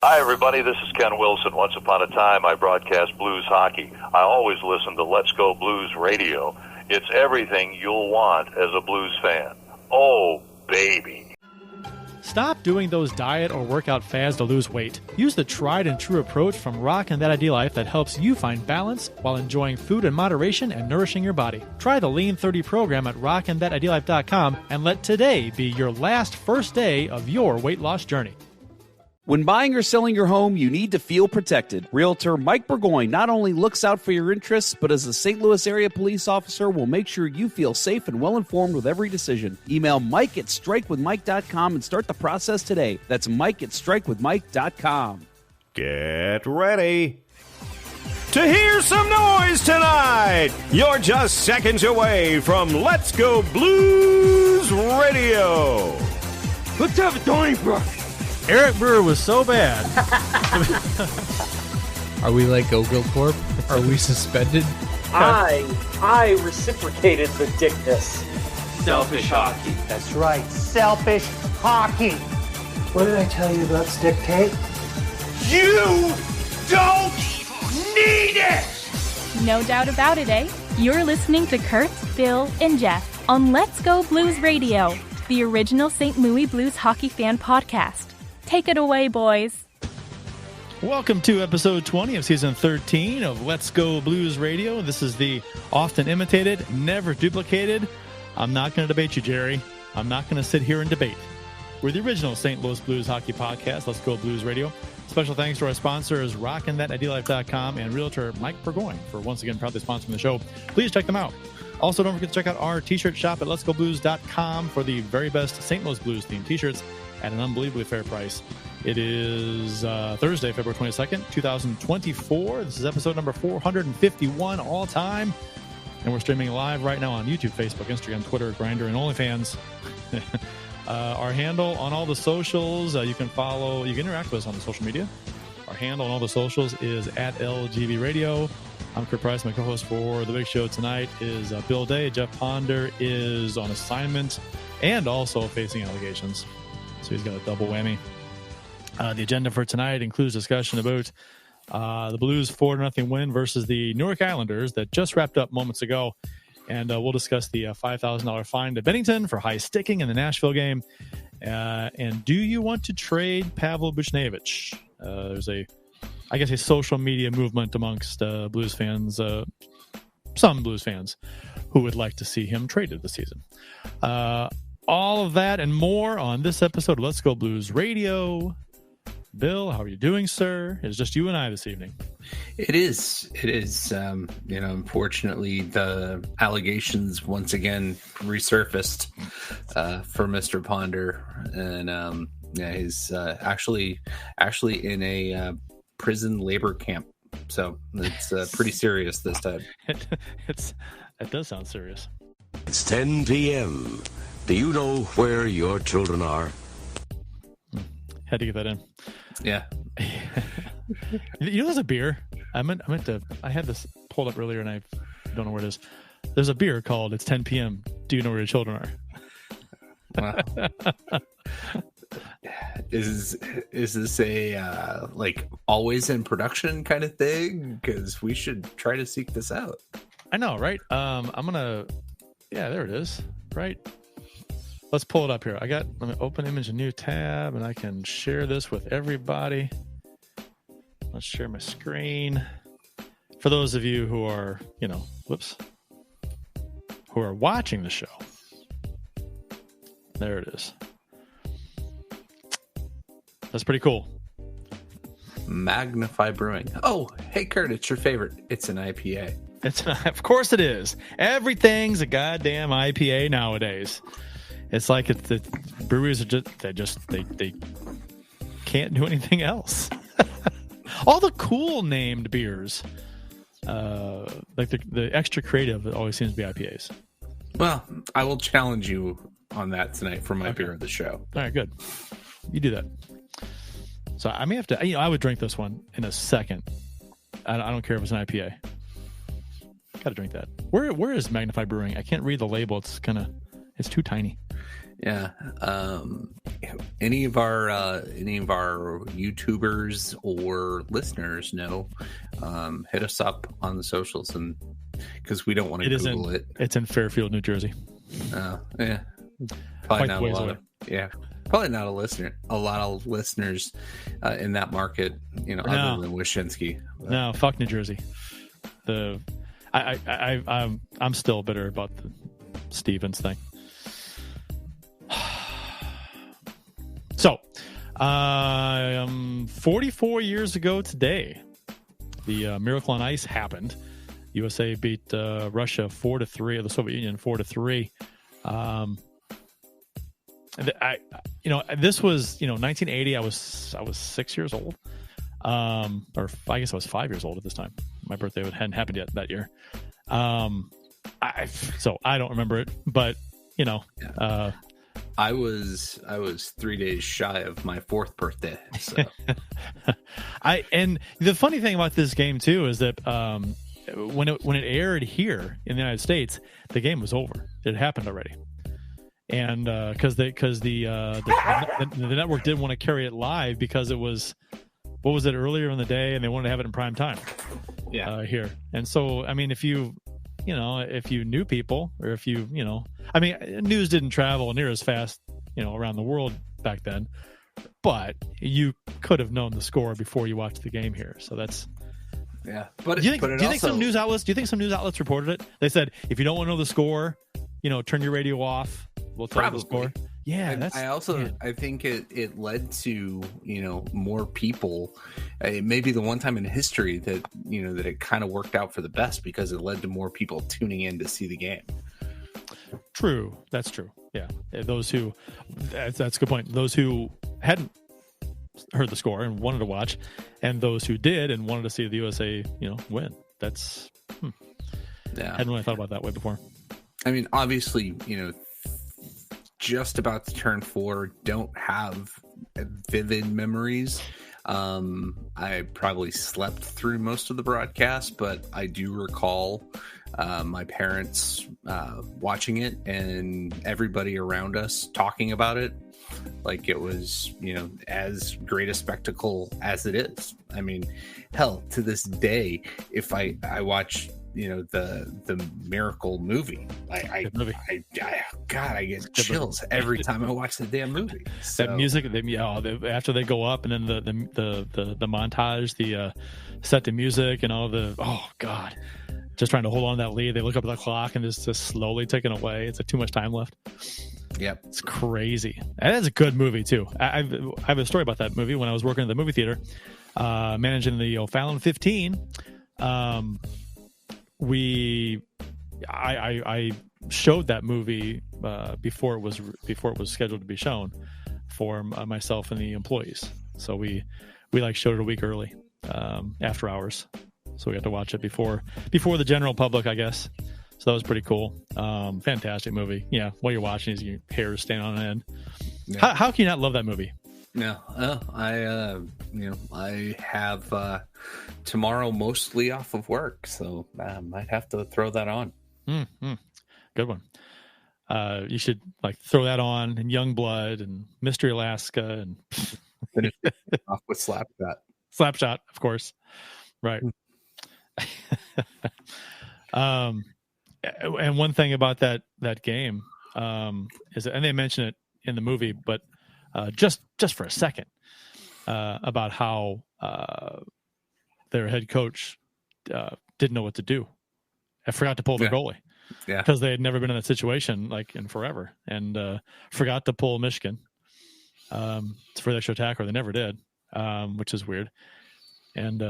Hi, everybody. This is Ken Wilson. Once upon a time, I broadcast blues hockey. I always listen to Let's Go Blues Radio. It's everything you'll want as a blues fan. Oh, baby. Stop doing those diet or workout fads to lose weight. Use the tried and true approach from Rockin' That Ideal Life that helps you find balance while enjoying food in moderation and nourishing your body. Try the Lean 30 program at rockinthatIdeallife.com and let today be your last first day of your weight loss journey. When buying or selling your home, you need to feel protected. Realtor Mike Burgoyne not only looks out for your interests, but as a St. Louis area police officer will make sure you feel safe and well-informed with every decision. Email Mike at strikewithmike.com and start the process today. That's Mike at strikewithmike.com. Get ready to hear some noise tonight. You're just seconds away from Let's Go Blues Radio. Let's have a Donnybrook. Eric Brewer was so bad. Are we like Ogle Corp? Are we suspended? I reciprocated the dickness. Selfish hockey. That's right, selfish hockey. What did I tell you about stick tape? You don't need it! No doubt about it, eh? You're listening to Kurt, Bill, and Jeff on Let's Go Blues Radio, the original St. Louis Blues hockey fan podcast. Take it away, boys. Welcome to episode 20 of season 13 of Let's Go Blues Radio. This is the often imitated, never duplicated. I'm not going to debate you, Jerry. I'm not going to sit here and debate. We're the original St. Louis Blues hockey podcast, Let's Go Blues Radio. Special thanks to our sponsors, rockinthatIdeallife.com and realtor Mike Burgoyne for once again proudly sponsoring the show. Please check them out. Also, don't forget to check out our t-shirt shop at letsgoblues.com for the very best St. Louis Blues themed t-shirts at an unbelievably fair price. It is Thursday, February 22nd, 2024. This is episode number 451 all time. And we're streaming live right now on YouTube, Facebook, Instagram, Twitter, Grindr, and OnlyFans. Our handle on all the socials, you can interact with us on the social media. Our handle on all the socials is at LGB Radio. I'm Kurt Price. My co-host for the big show tonight is Bill Day. Jeff Ponder is on assignment and also facing allegations. So he's got a double whammy. The agenda for tonight includes discussion about the Blues 4-0 win versus the Newark Islanders that just wrapped up moments ago. And we'll discuss the $5,000 fine to Binnington for high sticking in the Nashville game. And do you want to trade Pavel Buchnevich? There's a social media movement amongst Blues fans, some Blues fans, who would like to see him traded this season. All of that and more on this episode of Let's Go Blues Radio. Bill, how are you doing, sir? It's just you and I this evening. It is. Unfortunately, the allegations once again resurfaced for Mr. Ponder. And he's actually in a prison labor camp. So it's pretty serious this time. It does sound serious. It's 10 p.m. Do you know where your children are? Had to get that in. Yeah. You know, there's a beer. I had this pulled up earlier and I don't know where it is. There's a beer called It's 10 p.m. Do you know where your children are? Wow. Is this a like always in production kind of thing? Because we should try to seek this out. I know, right? There it is. Right. Let's pull it up here. Let me open image, a new tab, and I can share this with everybody. Let's share my screen. For those of you who are, who are watching the show. There it is. That's pretty cool. Magnify Brewing. Oh, hey, Kurt, it's your favorite. It's an IPA. Of course it is. Everything's a goddamn IPA nowadays. It's like the breweries are they can't do anything else. All the cool named beers, like the extra creative, it always seems to be IPAs. Well, I will challenge you on that tonight for my beer of the show. All right, good. You do that. So I may have to. I would drink this one in a second. I don't care if it's an IPA. Got to drink that. Where is Magnify Brewing? I can't read the label. It's too tiny. Yeah. Any of our YouTubers or listeners know, hit us up on the socials, and because we don't want to Google it. It's in Fairfield, New Jersey. Yeah. Probably not a lot of, probably not a lot of listeners in that market, other than Wyszynski. No, fuck New Jersey. I'm still bitter about the Stevens thing. So, 44 years ago today, the Miracle on Ice happened. USA beat Russia 4-3, or the Soviet Union 4-3. This was 1980. I was 6 years old, or I guess I was 5 years old at this time. My birthday hadn't happened yet that year. So I don't remember it, but I was 3 days shy of my 4th birthday. So. And the funny thing about this game too is that when it aired here in the United States, the game was over. It happened already, and because the network didn't want to carry it live because it was, what was it, earlier in the day, and they wanted to have it in prime time. Here, and so I mean, if you knew people, or if news didn't travel near as fast, around the world back then, but you could have known the score before you watched the game here. So that's, But do you think some news outlets reported it? They said, if you don't want to know the score, turn your radio off. We'll tell you the score. Yeah, I think it led to more people. It may be the one time in history that that it kind of worked out for the best, because it led to more people tuning in to see the game. True, that's true. Yeah, that's a good point. Those who hadn't heard the score and wanted to watch, and those who did and wanted to see the USA win. That's I hadn't really thought about that way before. I mean, obviously, just about to turn 4, don't have vivid memories. I probably slept through most of the broadcast, but I do recall my parents watching it and everybody around us talking about it like it was, as great a spectacle as it is. I mean, hell, to this day, if I watch the Miracle movie, I get chills every time I watch the damn movie. So. That music, after they go up, and then the montage, the set to music, and all the just trying to hold on to that lead. They look up at the clock and it's just slowly taken away. It's too much time left. Yep, it's crazy. That is a good movie too. I have a story about that movie. When I was working at the movie theater, managing the O'Fallon 15. I showed that movie before it was scheduled to be shown for myself and the employees. So we showed it a week early, after hours. So we got to watch it before the general public, I guess. So that was pretty cool. Fantastic movie. Yeah, while you're watching, your hair is standing on end. Yeah. How can you not love that movie? No, I have tomorrow mostly off of work, so I might have to throw that on. Good one. You should throw that on, and Youngblood and Mystery Alaska, and finish it off with Slapshot, of course. Right. And one thing about that game is that, and they mention it in the movie, but just for a second, about how their head coach didn't know what to do. I forgot to pull their goalie. Yeah, because they had never been in that situation in forever, and forgot to pull Michigan for the extra attacker. They never did, which is weird. And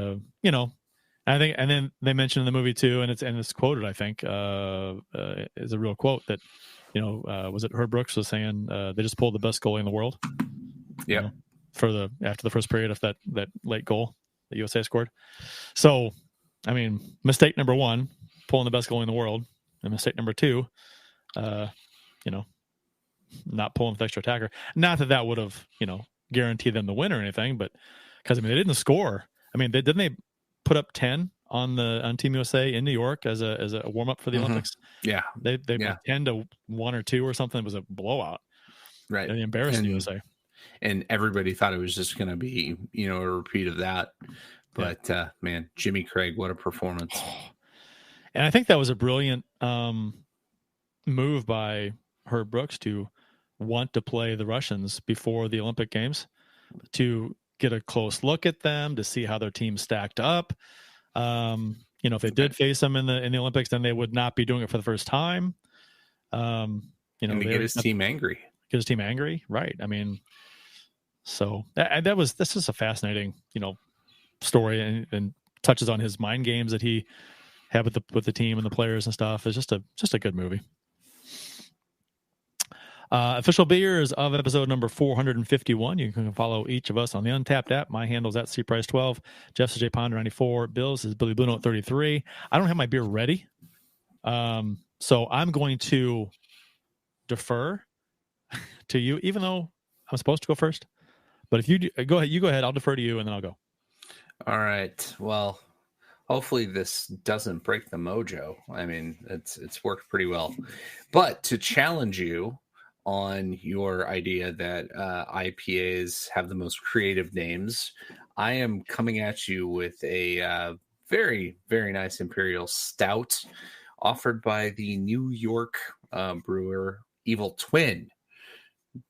I think, and then they mentioned in the movie too, and it's quoted, I think, is a real quote that, was it Herb Brooks was saying, they just pulled the best goalie in the world. Yeah. After the first period of that late goal that USA scored. So, I mean, mistake number 1, pulling the best goalie in the world, and mistake number 2, not pulling the extra attacker. Not that would have, guaranteed them the win or anything, but because they didn't score. I mean, didn't they put up 10 on Team USA in New York as a warm up for the Olympics? Yeah, they 10-1 or 2 or something. It was a blowout. Right. And they embarrassed the USA. And everybody thought it was just going to be, a repeat of that. But, man, Jimmy Craig, what a performance. And I think that was a brilliant move by Herb Brooks to want to play the Russians before the Olympic Games, to get a close look at them, to see how their team stacked up. If they did face them in the Olympics, then they would not be doing it for the first time. And to get his team angry. Get his team angry, right? I mean, so this is a fascinating, story, and touches on his mind games that he had with the team and the players and stuff. It's just a good movie. Official beers of episode number 451. You can follow each of us on the Untapped app. My handle's at CPrice12. Jeff's is JPonder94. Bill's is Billy Blue Note 33. I don't have my beer ready. So I'm going to defer to you, even though I'm supposed to go first. But if you go ahead, I'll defer to you, and then I'll go. All right. Well, hopefully this doesn't break the mojo. I mean, it's worked pretty well. But to challenge you on your idea that IPAs have the most creative names, I am coming at you with a very, very nice Imperial Stout offered by the New York brewer Evil Twin.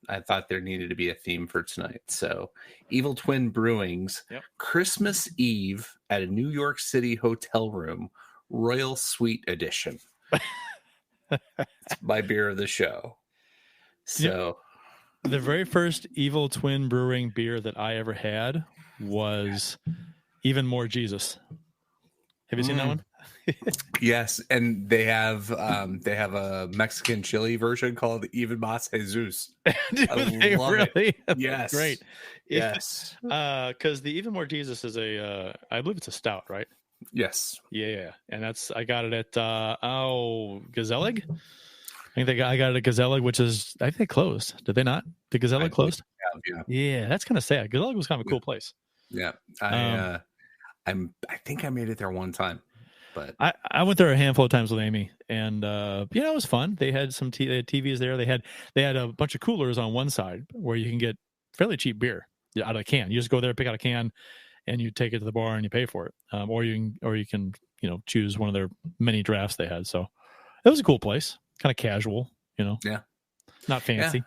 I thought there needed to be a theme for tonight. So Evil Twin Brewing's Christmas Eve at a New York City hotel room, Royal Suite Edition. It's my beer of the show. So the very first Evil Twin Brewing beer that I ever had was Even More Jesus. Have you seen that one? Yes, and they have a Mexican chili version called Even Más Jesus. I love it. Yes, great. Yes, because the Even More Jesus is I believe it's a stout, right? Yes. Yeah, and I got it at Gazelig. I got it at Gazelig, which is, I think they closed. Did they not? Did Gazelig closed? Yeah, that's kind of sad. Gazelig was kind of a cool place. Yeah, I think I made it there one time. But I went there a handful of times with Amy, and it was fun. They had they had TVs there. They had a bunch of coolers on one side where you can get fairly cheap beer out of a can. You just go there, pick out a can, and you take it to the bar and you pay for it. Or you can choose one of their many drafts they had. So it was a cool place, kind of casual, Yeah, not fancy. Yeah.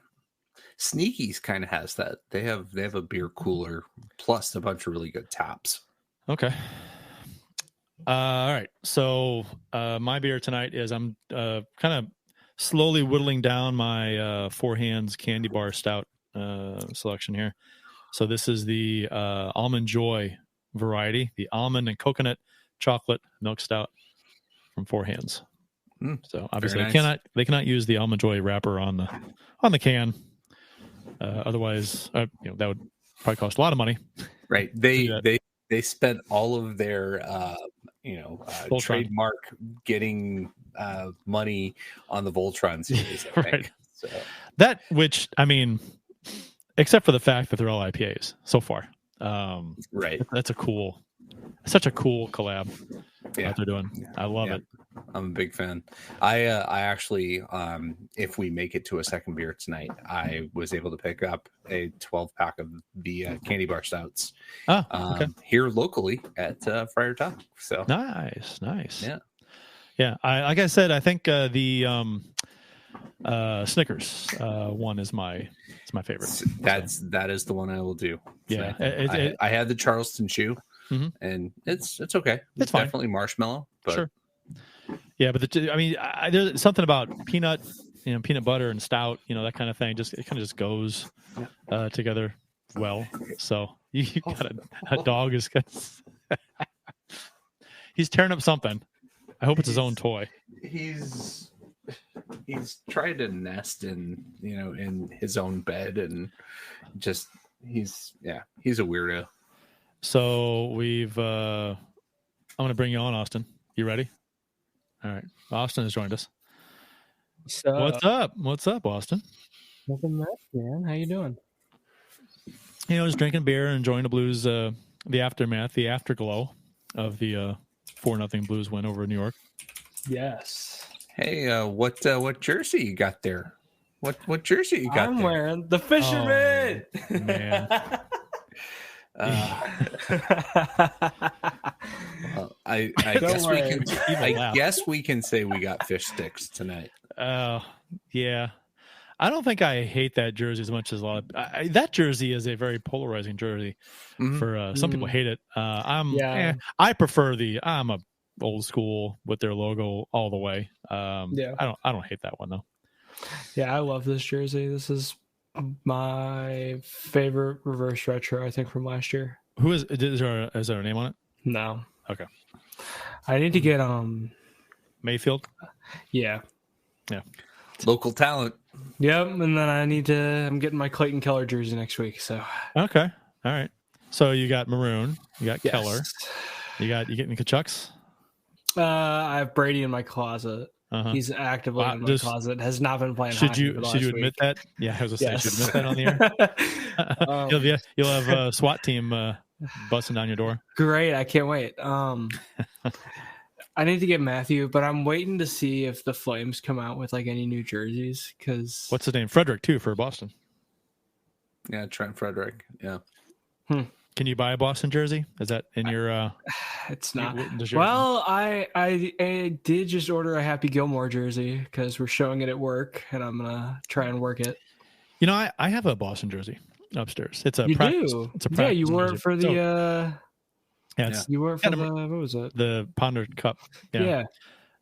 Sneaky's kind of has that. They have a beer cooler plus a bunch of really good taps. Okay. All right. So my beer tonight is, I'm kind of slowly whittling down my Four Hands Candy Bar Stout selection here. So this is the Almond Joy variety, the almond and coconut chocolate milk stout from Four Hands. So obviously nice. they cannot use the Almond Joy wrapper on the can. Otherwise, that would probably cost a lot of money. Right. They spent all of their trademark getting money on the Voltron series. I think. Right. So. That, which, I mean, except for the fact that they're all IPAs so far. Right. That's such a cool collab that they're doing. I love it. I'm a big fan. I actually, if we make it to a second beer tonight, I was able to pick up a 12-pack of the Candy Bar Stouts here locally at Friar Tuck. So nice. Yeah. Like I said, I think the Snickers one is my favorite. That is the one I will do. Yeah, I had the Charleston Chew, and it's okay. It's fine. Definitely marshmallow, but sure. Yeah, but there's something about peanut butter and stout, that kind of thing. It kind of just goes together well. So you got a dog is he's tearing up something. I hope it's his own toy. He's tried to nest in his own bed, and just he's a weirdo. So I'm going to bring you on, Austin. You ready? All right. Austin has joined us. What's up, Austin? Nothing much, man. How you doing? Just drinking beer and enjoying the Blues, the aftermath, the afterglow of the 4-0 Blues win over New York. Yes. Hey, what jersey you got there? What jersey you got? I'm there? wearing the fisherman. Oh, man. Well, I guess we can. I guess we can say we got fish sticks tonight. Yeah. I don't think I hate that jersey as much as a lot. That jersey is a very polarizing jersey. For some people hate it. I prefer I'm a old school with their logo all the way. I don't hate that one though. Yeah, I love this jersey. This is my favorite reverse retro, I think, from last year. Who is there a name on it? No. Okay. I need to get Mayfield. Yeah. Local talent. Yep, and then I'm getting my Clayton Keller jersey next week. So okay, all right. So you got Maroon, you got yes. Keller, you getting Kachucks. I have Brady in my closet. He's actively in my closet. Has not been playing. Should you admit that? Yeah, I was gonna say, should you admit that on the air? You'll have a SWAT team busting down your door. Great, I can't wait. I need to get Matthew, but I'm waiting to see if the Flames come out with like any new jerseys. Because what's his name? Frederick too for Boston. Yeah, Trent Frederick. Yeah. Can you buy a Boston jersey? Is that in your? It's not. Well, I did just order a Happy Gilmore jersey because we're showing it at work, and I'm gonna try and work it. You know, I have a Boston jersey upstairs. It's a you practice. do. It's a practice. Yeah, you wore it for the. You wore it for what was it? The Ponder Cup. Yeah.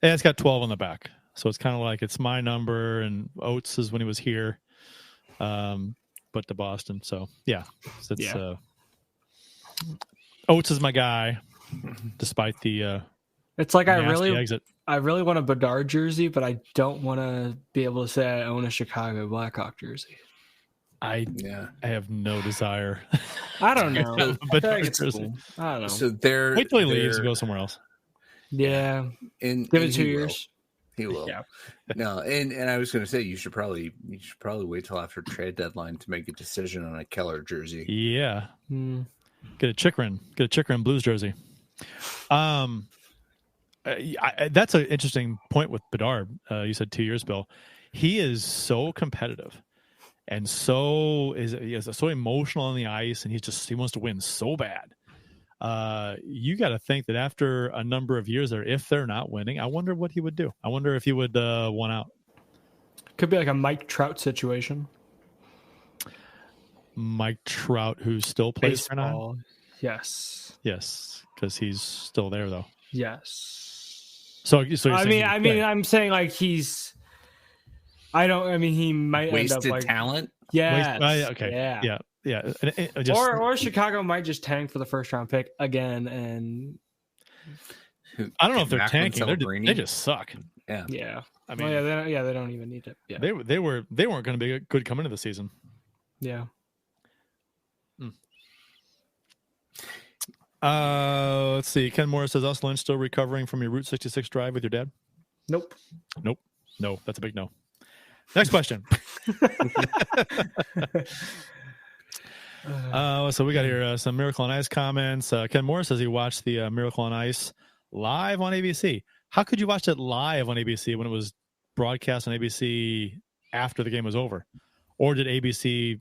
And it's got 12 on the back, so it's kind of like it's my number, and Oates is when he was here, but to Boston. So Oates is my guy, despite the. It's like I exit. really want a Bedard jersey, but I don't want to be able to say I own a Chicago Blackhawk jersey. I have no desire. I don't know. But cool. I don't know. So wait till he leaves and go somewhere else. Yeah. Give it 2 years. He will. Yeah. No, and I was going to say you should probably wait till after trade deadline to make a decision on a Keller jersey. Yeah. Get a Chikrin Blues jersey. That's an interesting point with Bedard. You said 2 years, Bill. He is so competitive. And so is so emotional on the ice, and he wants to win so bad. You got to think that after a number of years there, if they're not winning, I wonder what he would do. I wonder if he would want out. Could be like a Mike Trout situation. Mike Trout, who still plays for now? Yes, because he's still there though. Yes. So I'm saying like he's. He might wasted end up like talent. Yeah. Okay. Yeah. Or Chicago might just tank for the first round pick again, and I don't know if they're tanking. They just suck. Yeah. Yeah. I mean, they don't even need it. Yeah. They weren't going to be good coming into the season. Yeah. Let's see. Ken Morris says, "Us Lynch still recovering from your Route 66 drive with your dad?" Nope. No, that's a big no. Next question. So we got here some Miracle on Ice comments. Ken Morris says he watched the Miracle on Ice live on ABC. How could you watch it live on ABC when it was broadcast on ABC after the game was over? Or did ABC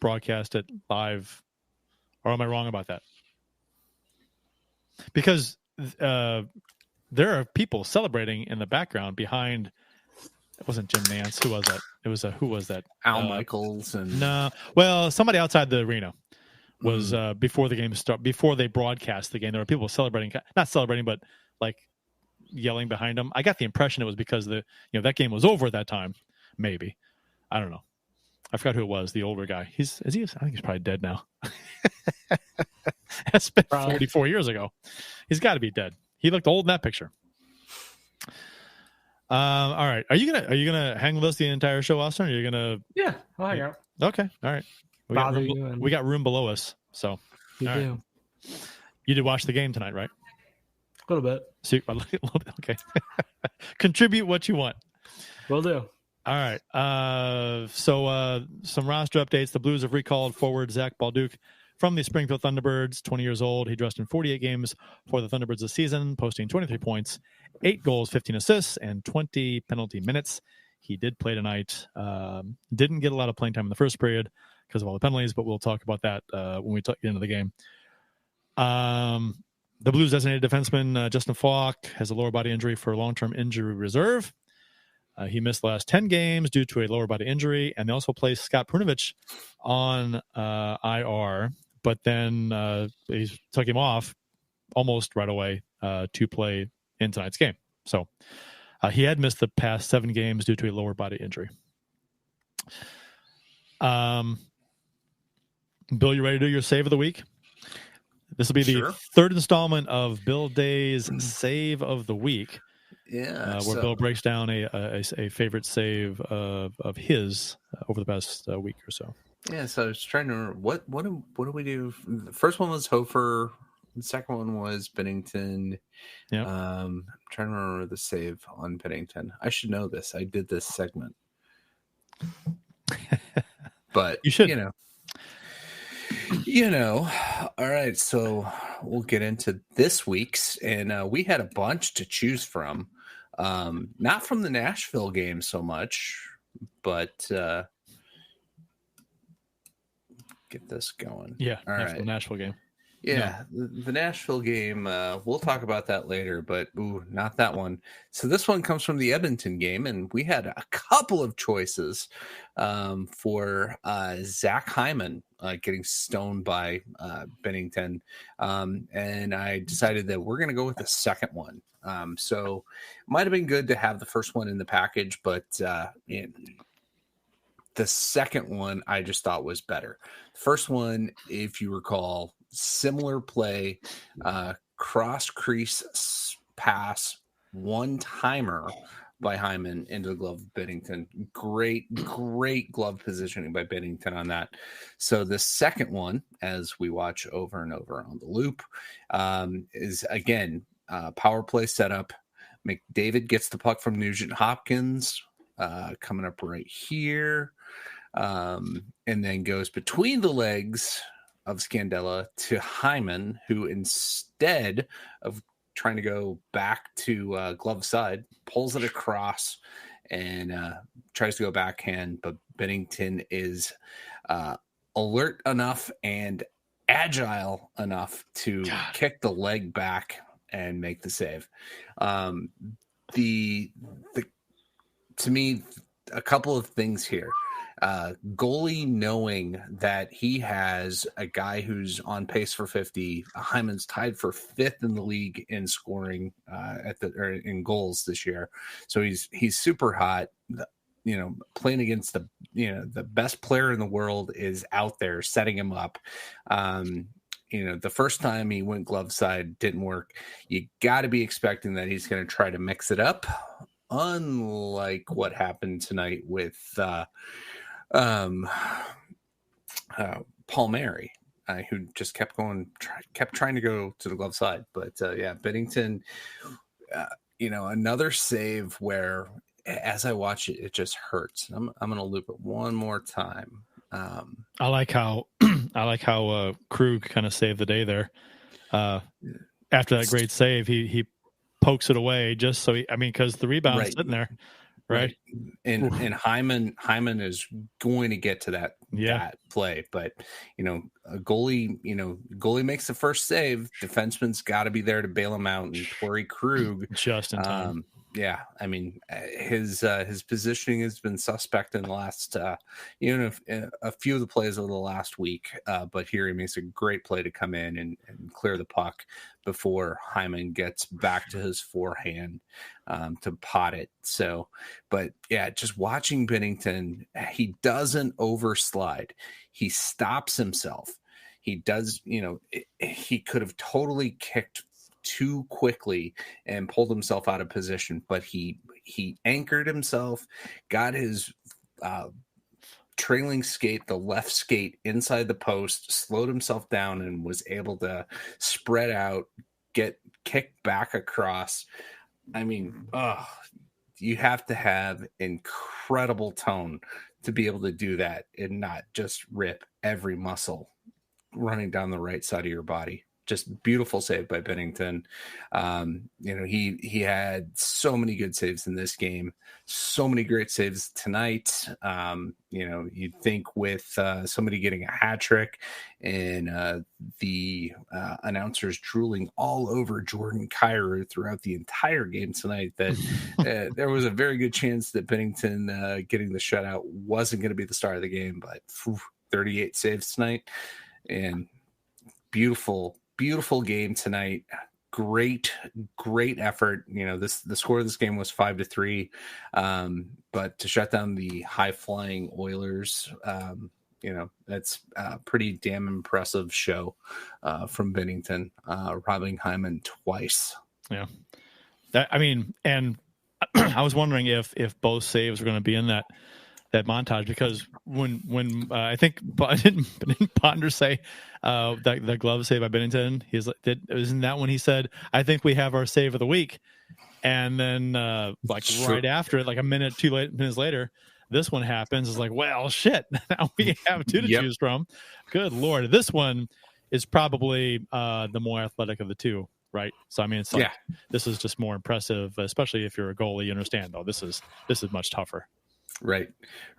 broadcast it live? Or am I wrong about that? Because there are people celebrating in the background behind. It wasn't Jim Nance. Who was that? It was who was that? Al Michaels and somebody outside the arena was before the game started. Before they broadcast the game, there were people celebrating, not celebrating, but like yelling behind them. I got the impression it was because that game was over at that time. Maybe, I don't know. I forgot who it was. The older guy. I think he's probably dead now. That's been 44 years ago. He's got to be dead. He looked old in that picture. All right. Are you gonna hang with us the entire show, Austin? Or are you gonna? Yeah, I'll hang out. Okay. All right. We got room below us, so you do. Right. You did watch the game tonight, right? A little bit. A little bit. Okay. Contribute what you want. Will do. All right. So some roster updates. The Blues have recalled forward Zach Balduke from the Springfield Thunderbirds, 20 years old. He dressed in 48 games for the Thunderbirds this season, posting 23 points, 8 goals, 15 assists, and 20 penalty minutes. He did play tonight. Didn't get a lot of playing time in the first period because of all the penalties, but we'll talk about that when we get into the game. The Blues designated defenseman Justin Falk has a lower body injury for long-term injury reserve. He missed the last 10 games due to a lower body injury, and they also placed Scott Prunevich on IR, but then he took him off almost right away to play in tonight's game. So he had missed the past 7 games due to a lower body injury. Bill, you ready to do your save of the week? This will be the third installment of Bill Day's Save of the Week. Yeah, where Bill breaks down a favorite save of his over the past week or so. Yeah, so I was trying to remember what do we do? The first one was Hofer. The second one was Binnington. Yeah. I'm trying to remember the save on Binnington. I should know this. I did this segment. But you should. You know. All right, so we'll get into this week's, and we had a bunch to choose from. Not from the Nashville game so much, but get this going. Yeah, all right. The Nashville game. Yeah, the Nashville game, we'll talk about that later, but not that one. So this one comes from the Edmonton game, and we had a couple of choices for Zach Hyman getting stoned by Binnington, and I decided that we're going to go with the second one. So it might have been good to have the first one in the package, but the second one I just thought was better. The first one, if you recall, similar play, cross crease pass, one timer by Hyman into the glove of Binnington. Great glove positioning by Binnington on that. So the second one, as we watch over and over on the loop, is again power play setup. McDavid gets the puck from Nugent Hopkins, coming up right here, and then goes between the legs of Scandella to Hyman, who instead of trying to go back to glove side, pulls it across and tries to go backhand, but Binnington is alert enough and agile enough to kick the leg back and make the save. To me, a couple of things here. Goalie knowing that he has a guy who's on pace for 50. Hyman's tied for 5th in the league in scoring in goals this year, so he's super hot. Playing against the best player in the world is out there setting him up. The first time he went glove side didn't work. You got to be expecting that he's going to try to mix it up, unlike what happened tonight with Palmieri, who just kept trying to go to the glove side. But Binnington, another save where, as I watch it, it just hurts. I'm going to loop it one more time. I like how Krug kind of saved the day there. After that great save, he pokes it away just so because the rebound's sitting there. Right. And Hyman is going to get to that play, but a goalie makes the first save. Defenseman's got to be there to bail him out, and Torrey Krug just in time. His positioning has been suspect in the last a few of the plays over the last week, but here he makes a great play to come in and clear the puck before Hyman gets back to his forehand to pot it. So, but just watching Binnington, he doesn't overslide. He stops himself. He does, he could have totally kicked too quickly and pulled himself out of position, but he anchored himself, got his trailing skate, the left skate, inside the post, slowed himself down, and was able to spread out, get kicked back across. You have to have incredible tone to be able to do that and not just rip every muscle running down the right side of your body. just beautiful save by Binnington. He had so many good saves in this game, so many great saves tonight. You'd think with somebody getting a hat trick and the announcers drooling all over Jordan Kyrou throughout the entire game tonight, that there was a very good chance that Binnington getting the shutout wasn't going to be the star of the game. But 38 saves tonight, and beautiful game tonight. Great effort. The score of this game was 5-3, but to shut down the high flying Oilers, that's a pretty damn impressive show from Binnington, robbing Hyman twice. Yeah, and I was wondering if both saves were going to be in that montage, because when I think didn't Ponder say that the glove save by Binnington, isn't that when he said, I think we have our save of the week, and then right after it, like a minute, 2 minutes later, this one happens. It's like, well, shit, now we have two to choose from. Good Lord, this one is probably the more athletic of the two, right? So it's like, this is just more impressive, especially if you're a goalie. You understand, though, this is much tougher. Right.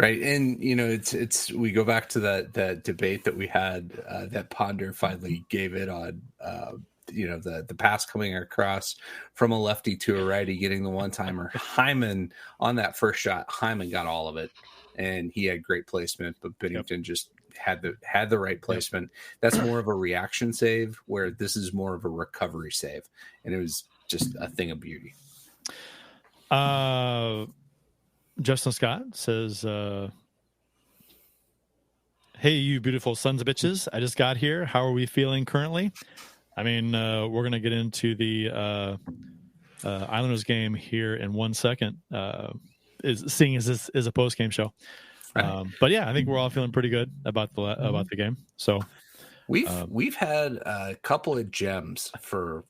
And it's we go back to that debate that we had, that Ponder finally gave it on the pass coming across from a lefty to a righty, getting the one-timer. Hyman, on that first shot, Hyman got all of it, and he had great placement, but Binnington just had the right placement. That's more of a reaction save, where this is more of a recovery save, and it was just a thing of beauty. Justin Scott says, hey, you beautiful sons of bitches. I just got here. How are we feeling currently? We're going to get into the Islanders game here in 1 second, seeing as this is a post-game show. Right. But yeah, I think we're all feeling pretty good about the game. So we've had a couple of gems for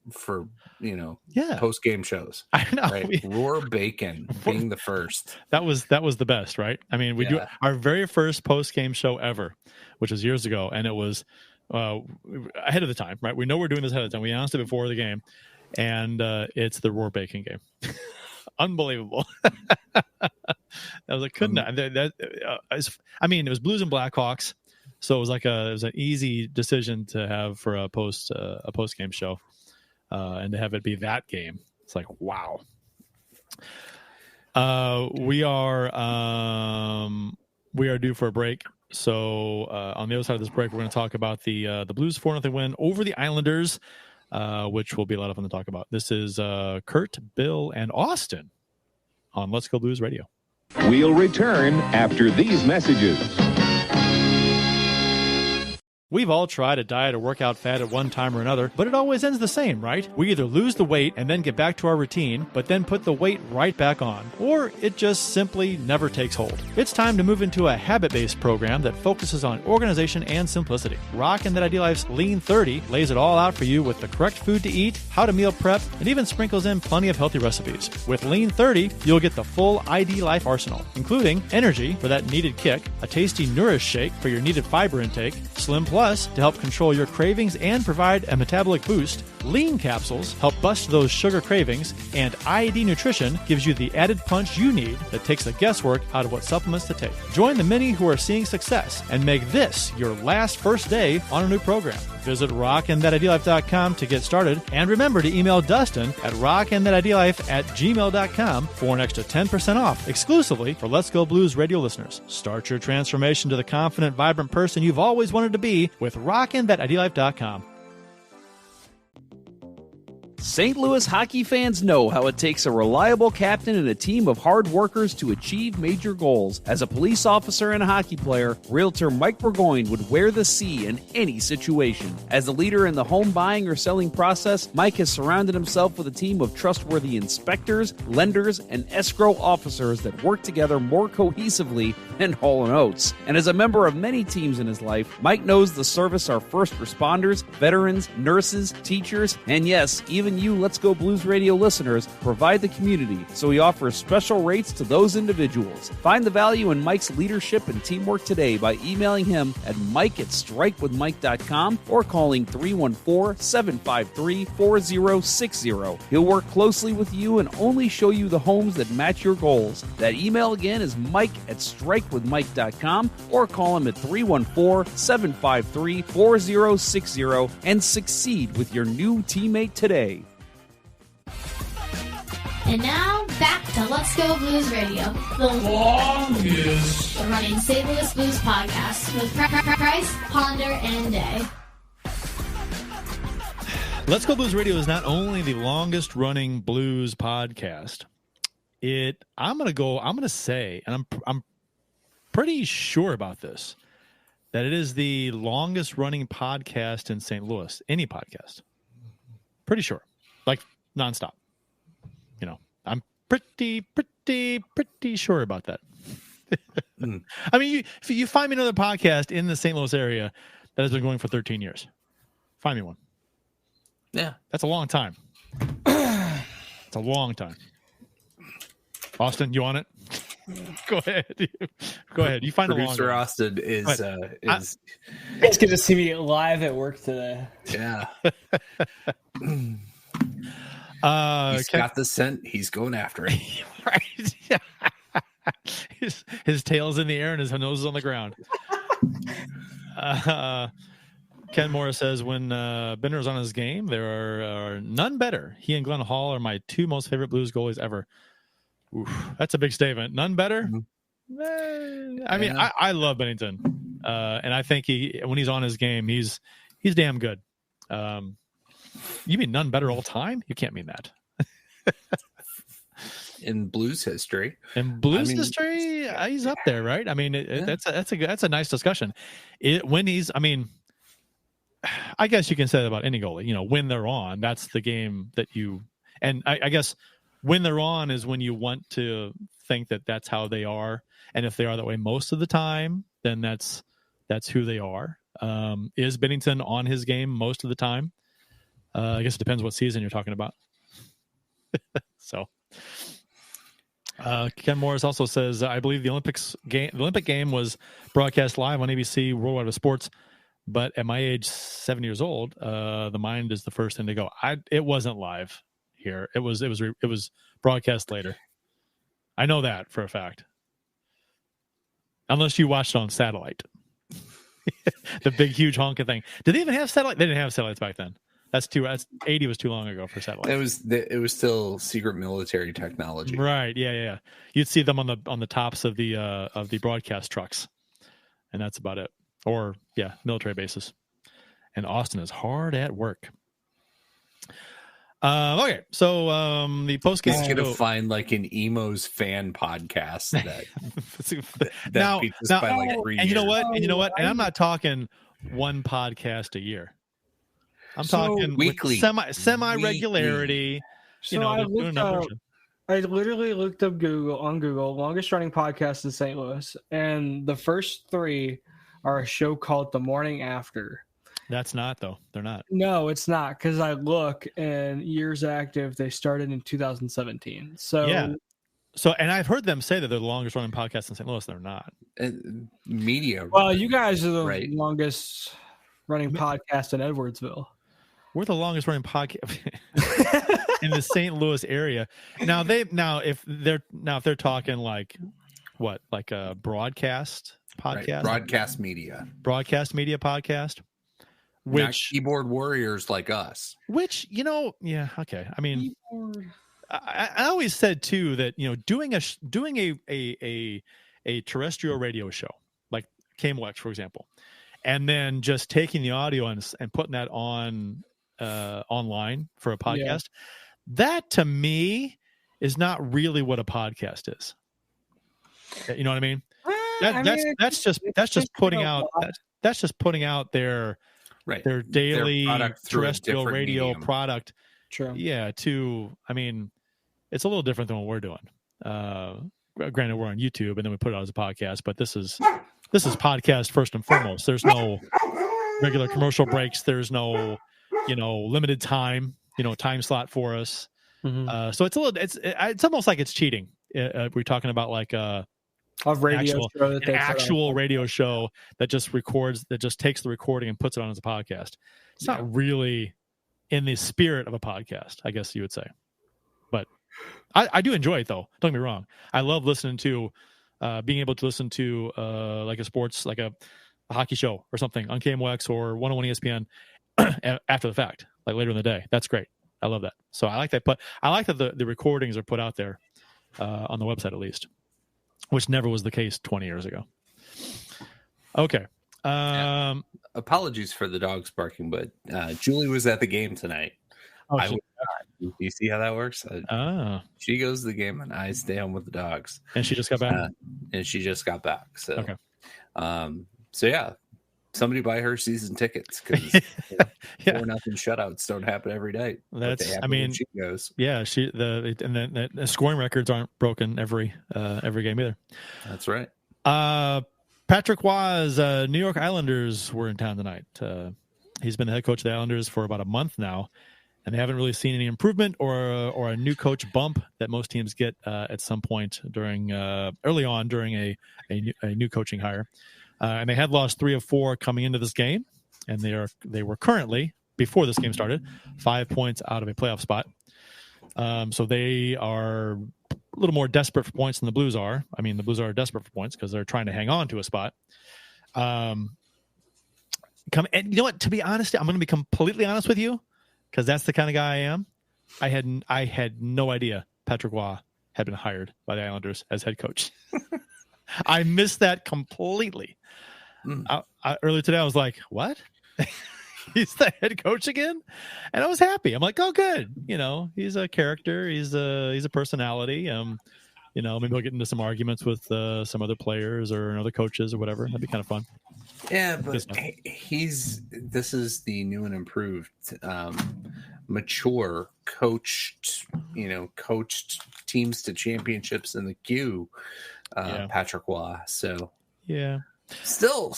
post game shows. I know. Right? Roar Bacon being the first. That was the best, right? We do our very first post game show ever, which was years ago, and it was ahead of the time, right? We know we're doing this ahead of time. We announced it before the game, and it's the Roar Bacon game. Unbelievable. I was like, couldn't I? It was Blues and Blackhawks. So it was an easy decision to have for a post game show, and to have it be that game. It's like, wow. We are due for a break. So on the other side of this break, we're going to talk about the Blues 4-0 win over the Islanders, which will be a lot of fun to talk about. This is Kurt, Bill, and Austin on Let's Go Blues Radio. We'll return after these messages. We've all tried a diet or workout fad at one time or another, but it always ends the same, right? We either lose the weight and then get back to our routine, but then put the weight right back on, or it just simply never takes hold. It's time to move into a habit-based program that focuses on organization and simplicity. Rock and That Idea Life's Lean 30 lays it all out for you with the correct food to eat, how to meal prep, and even sprinkles in plenty of healthy recipes. With Lean 30, you'll get the full ID Life arsenal, including energy for that needed kick, a tasty Nourish shake for your needed fiber intake, Slim Plus to help control your cravings and provide a metabolic boost, Lean capsules help bust those sugar cravings, and IED Nutrition gives you the added punch you need that takes the guesswork out of what supplements to take. Join the many who are seeing success and make this your last first day on a new program. Visit rockandthatidealife.com to get started, and remember to email Dustin at rockandthatidealife@gmail.com for an extra 10% off exclusively for Let's Go Blues radio listeners. Start your transformation to the confident, vibrant person you've always wanted to be with rockandthatidealife.com. St. Louis hockey fans know how it takes a reliable captain and a team of hard workers to achieve major goals. As a police officer and a hockey player, realtor Mike Burgoyne would wear the C in any situation. As a leader in the home buying or selling process, Mike has surrounded himself with a team of trustworthy inspectors, lenders, and escrow officers that work together more cohesively and Hall & Oates. And as a member of many teams in his life, Mike knows the service our first responders, veterans, nurses, teachers, and yes, even you Let's Go Blues Radio listeners provide the community, so he offers special rates to those individuals. Find the value in Mike's leadership and teamwork today by emailing him at mike@strikewithmike.com or calling 314-753-4060. He'll work closely with you and only show you the homes that match your goals. That email again is mike@strikewithmike.com or call him at 314-753-4060 and succeed with your new teammate today. And now, back to Let's Go Blues Radio, the longest running St. Louis Blues podcast with Price, Ponder, and Day. Let's Go Blues Radio is not only the longest running blues podcast. I'm gonna say, and I'm pretty sure about this, that it is the longest running podcast in St. Louis. Any podcast. Pretty sure. Like nonstop. You know, I'm pretty sure about that. I mean, if you find me another podcast in the St. Louis area that has been going for 13 years, find me one. Yeah. That's a long time. It's a long time. Austin, you on it? Go ahead. Go ahead. You find Producer a long Austin is It's good to see me live at work today. Yeah. He's got the scent. He's going after it. Right. Yeah. His tail's in the air and his nose is on the ground. Ken Morris says, when Bender's on his game, there are none better. He and Glenn Hall are my two most favorite Blues goalies ever. Oof, that's a big statement. None better? I mean, I love Binnington. And I think when he's on his game, he's damn good. You mean none better all time? You can't mean that. In Blues history. History, he's up there, right? I mean, that's a nice discussion. I guess you can say that about any goalie. You know, when they're on, that's the game that you. And I guess when they're on is when you want to think that that's how they are, and if they are that way most of the time, then that's who they are. Is Binnington on his game most of the time? I guess it depends what season you're talking about. So, Ken Morris also says, I believe the Olympic game was broadcast live on ABC Worldwide of Sports, but at my age, 7 years old, the mind is the first thing to go. It wasn't live here. It was broadcast later. I know that for a fact. Unless you watched it on satellite. The big, huge honking thing. Did they even have satellite? They didn't have satellites back then. That's 80 was too long ago for satellite. It was still secret military technology. Right. Yeah. You'd see them on the tops of the broadcast trucks, and that's about it. Or military bases. And Austin is hard at work. Okay, so the post game. He's gonna find like an Emo's fan podcast that beats us by like 3 years. And you know what? And I'm not talking one podcast a year. I'm talking weekly, semi regularity. So I literally looked up on Google longest running podcast in St. Louis, and the first three are a show called The Morning After. That's not, though. They're not. No, it's not, because I look, and years active, they started in 2017. So yeah. So, and I've heard them say that they're the longest running podcast in St. Louis. They're not. Media. Well, you guys are the longest running podcast in Edwardsville. We're the longest running podcast in the St. Louis area. Now if they're talking like what, like a broadcast podcast, right. Broadcast media podcast, which not keyboard warriors like us. Which okay. I mean, I always said too that doing a terrestrial radio show like KMOX, for example, and then just taking the audio and putting that on online for a podcast, that to me is not really what a podcast is. You know what I mean? That's just putting out their daily terrestrial radio product. True. Yeah. I mean, it's a little different than what we're doing. granted, we're on YouTube and then we put it out as a podcast, but this is podcast first and foremost. There's no regular commercial breaks. There's no, limited time, time slot for us. Mm-hmm. So it's almost like it's cheating. We're talking about like a actual radio show that just takes the recording and puts it on as a podcast. It's not really in the spirit of a podcast, I guess you would say. But I do enjoy it, though. Don't get me wrong. I love listening to, being able to listen to like a sports, like a hockey show or something on KMOX or 101 ESPN after the fact, like later in the day. That's great. I love that. So I like that. But I like that the recordings are put out there on the website, at least, which never was the case 20 years ago. Okay. Apologies for the dogs barking, but Julie was at the game tonight. Oh, do you see how that works? She goes to the game and I stay home with the dogs. And she just got back? So, okay. So yeah, somebody buy her season tickets because 4-0 shutouts don't happen every day. She goes. Yeah, the scoring records aren't broken every game either. That's right. Patrick Roy's New York Islanders were in town tonight. He's been the head coach of the Islanders for about a month now, and they haven't really seen any improvement or a new coach bump that most teams get at some point during early on during a new coaching hire. And they had lost 3 of 4 coming into this game, and they were currently, before this game started, 5 points out of a playoff spot. So they are a little more desperate for points than the Blues are. I mean, the Blues are desperate for points because they're trying to hang on to a spot. And you know what? To be honest, I'm going to be completely honest with you, because that's the kind of guy I am. I had no idea Patrick Roy had been hired by the Islanders as head coach. I missed that completely. Earlier today, I was like, "What? He's the head coach again?" And I was happy. I'm like, "Oh, good. He's a character. He's a personality. Maybe we'll get into some arguments with some other players or other coaches or whatever. That'd be kind of fun." Yeah, but this is the new and improved, mature coached teams to championships in the queue. Patrick Roy. So yeah, still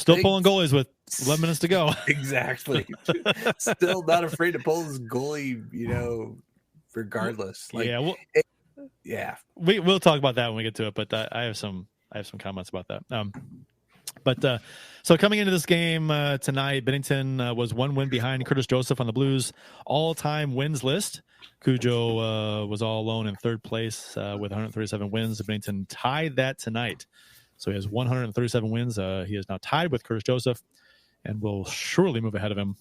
pulling goalies with 11 minutes to go. Exactly. Still not afraid to pull his goalie, regardless. We'll talk about that when we get to it, but I have some comments about that. So coming into this game tonight, Binnington was 1 win behind Curtis Joseph on the Blues all-time wins list. Cujo was all alone in third place with 137 wins. Binnington tied that tonight. So he has 137 wins. He is now tied with Curtis Joseph and will surely move ahead of him,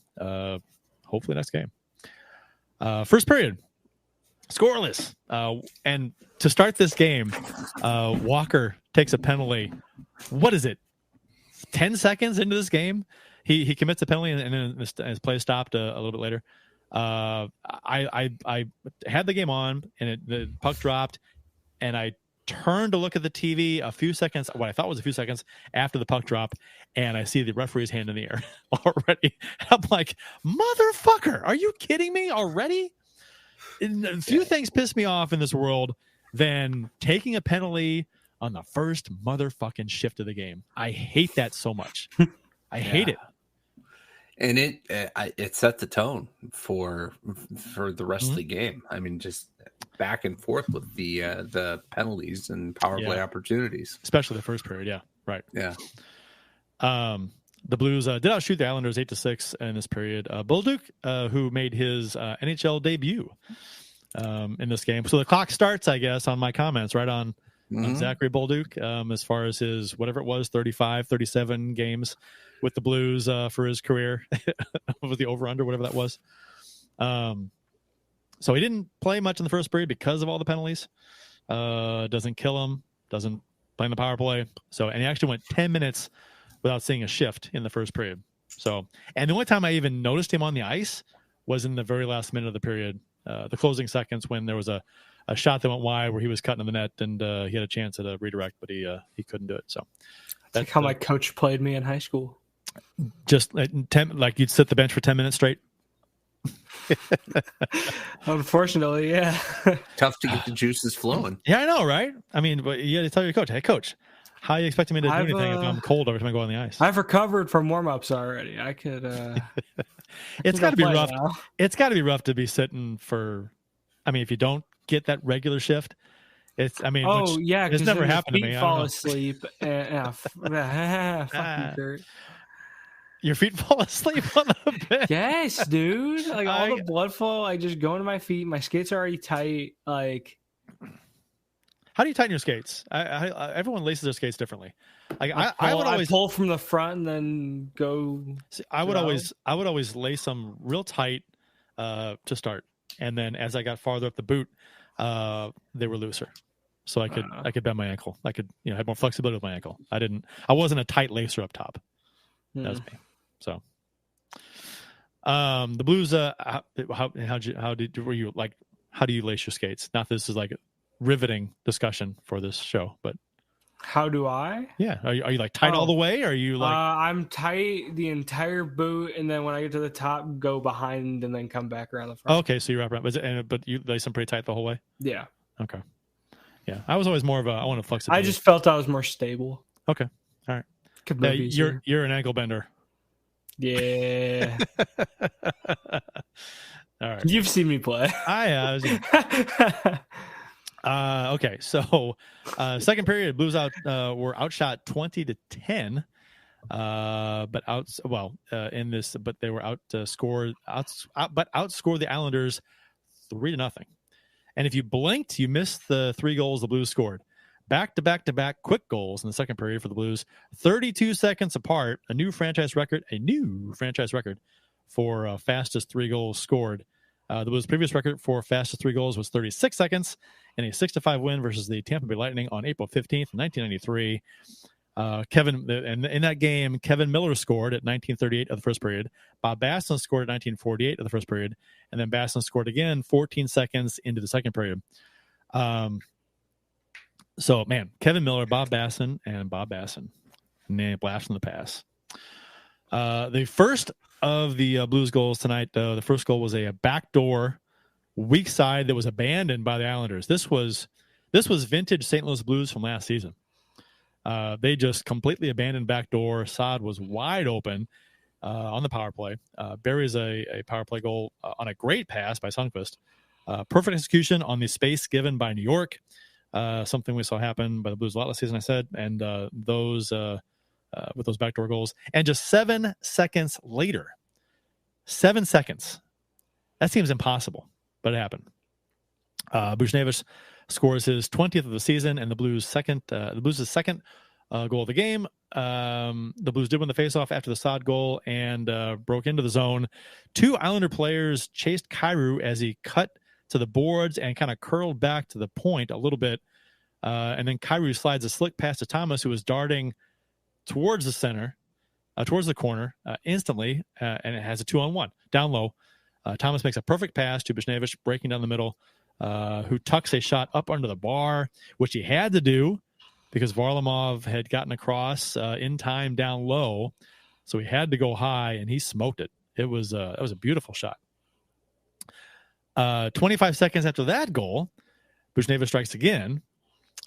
hopefully next game. First period, scoreless. And to start this game, Walker takes a penalty. What is it? 10 seconds into this game, he commits a penalty, and then his play stopped a little bit later. I had the game on, and the puck dropped, and I turned to look at the TV what I thought was a few seconds after the puck drop, and I see the referee's hand in the air already. I'm like, motherfucker, are you kidding me already? And a few things piss me off in this world than taking a penalty on the first motherfucking shift of the game. I hate that so much. I hate it. And it set the tone for the rest of the game. I mean, just back and forth with the penalties and power play opportunities, especially the first period. Yeah, right. Yeah. The Blues did outshoot the Islanders 8-6 in this period. Bolduc, who made his NHL debut in this game. So the clock starts, I guess, on my comments right on Zachary Bolduc, as far as his whatever it was, 35, 37 games with the Blues for his career, with the over-under, whatever that was. So he didn't play much in the first period because of all the penalties. Doesn't kill him, doesn't play in the power play. And he actually went 10 minutes without seeing a shift in the first period. And the only time I even noticed him on the ice was in the very last minute of the period, the closing seconds, when there was a shot that went wide where he was cutting in the net, and he had a chance at a redirect, but he couldn't do it. So that's like how my coach played me in high school. Just like you'd sit the bench for 10 minutes straight. Unfortunately, yeah. Tough to get the juices flowing. Yeah, I know, right? I mean, but you got to tell your coach, hey, coach, how are you expecting me to do anything if I'm cold every time I go on the ice? I've recovered from warm-ups already. I could. It's got to be rough. Now. It's got to be rough to be sitting for. I mean, if you don't get that regular shift, it's. I mean, it's never happened to me. Fall asleep. Fuck you, Kurt. Your feet fall asleep on the bed. Yes, dude. Like all the blood flow, like just going to my feet. My skates are already tight. Like, how do you tighten your skates? Everyone laces their skates differently. Like I would always pull from the front and then go. See, I would always lace them real tight to start, and then as I got farther up the boot, they were looser, so I could bend my ankle. I could have more flexibility with my ankle. I wasn't a tight lacer up top. That was me. So, the Blues. How do you lace your skates? Not this is like a riveting discussion for this show, but how do I? Yeah, are you like tight all the way? Or are you like? I'm tight the entire boot, and then when I get to the top, go behind and then come back around the front. Okay, so you wrap around, but you lace them pretty tight the whole way. Yeah. Okay. Yeah, I was always more of I want to flexibility. I just felt I was more stable. Okay. All right. You're an ankle bender. Yeah. All right. You've seen me play. I have. Okay, so second period, Blues were outshot 20-10, but they were outscored the Islanders 3-0. And if you blinked, you missed the 3 goals the Blues scored. Back-to-back quick goals in the second period for the Blues, 32 seconds apart, a new franchise record for fastest 3 goals scored. The Blues' previous record for fastest 3 goals was 36 seconds in a 6-5 win versus the Tampa Bay Lightning on April 15th, 1993. In that game, Kevin Miller scored at 1938 of the first period. Bob Basson scored at 1948 of the first period, and then Basson scored again 14 seconds into the second period. So, man, Kevin Miller, Bob Basson. Blast from the pass. The first of the Blues goals tonight, the first goal was a backdoor weak side that was abandoned by the Islanders. This was vintage St. Louis Blues from last season. They just completely abandoned backdoor. Saad was wide open on the power play. Buries a power play goal on a great pass by Sundqvist. Perfect execution on the space given by New York. Something we saw happen by the Blues a lot last season, I said, and those with those backdoor goals. And just 7 seconds later, 7 seconds, that seems impossible, but it happened. Buchnevich scores his 20th of the season, and the Blues' second goal of the game. The Blues did win the faceoff after the Saad goal and broke into the zone. 2 Islander players chased Kyrou as he cut to the boards and kind of curled back to the point a little bit. And then Kyrou slides a slick pass to Thomas, who was darting towards the center, towards the corner instantly, and it has a 2-on-1 down low. Thomas makes a perfect pass to Buchnevich, breaking down the middle, who tucks a shot up under the bar, which he had to do because Varlamov had gotten across in time down low. So he had to go high, and he smoked it. It was a beautiful shot. 25 seconds after that goal, Buchnevich strikes again.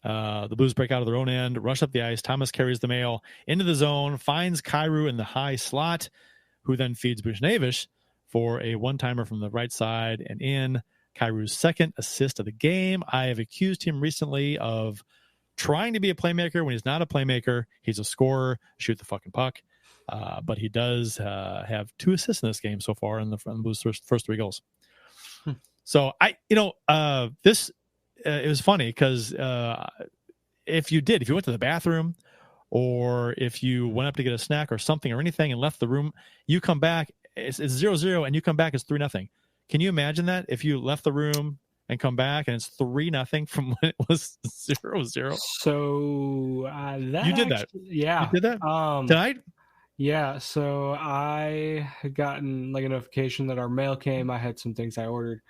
The Blues break out of their own end, rush up the ice. Thomas carries the mail into the zone, finds Kyrou in the high slot, who then feeds Buchnevich for a one-timer from the right side and in. Kyrou's second assist of the game. I have accused him recently of trying to be a playmaker when he's not a playmaker. He's a scorer, shoot the fucking puck. But he does have 2 assists in this game so far in the Blues' first 3 goals. So this it was funny because if you went to the bathroom or if you went up to get a snack or something or anything and left the room, you come back, it's 0-0 and you come back, it's 3-0. Can you imagine that if you left the room and come back and it's 3-0 from when it was 0-0? So you did that. Yeah. You did that tonight? Yeah. So I had gotten like a notification that our mail came. I had some things I ordered.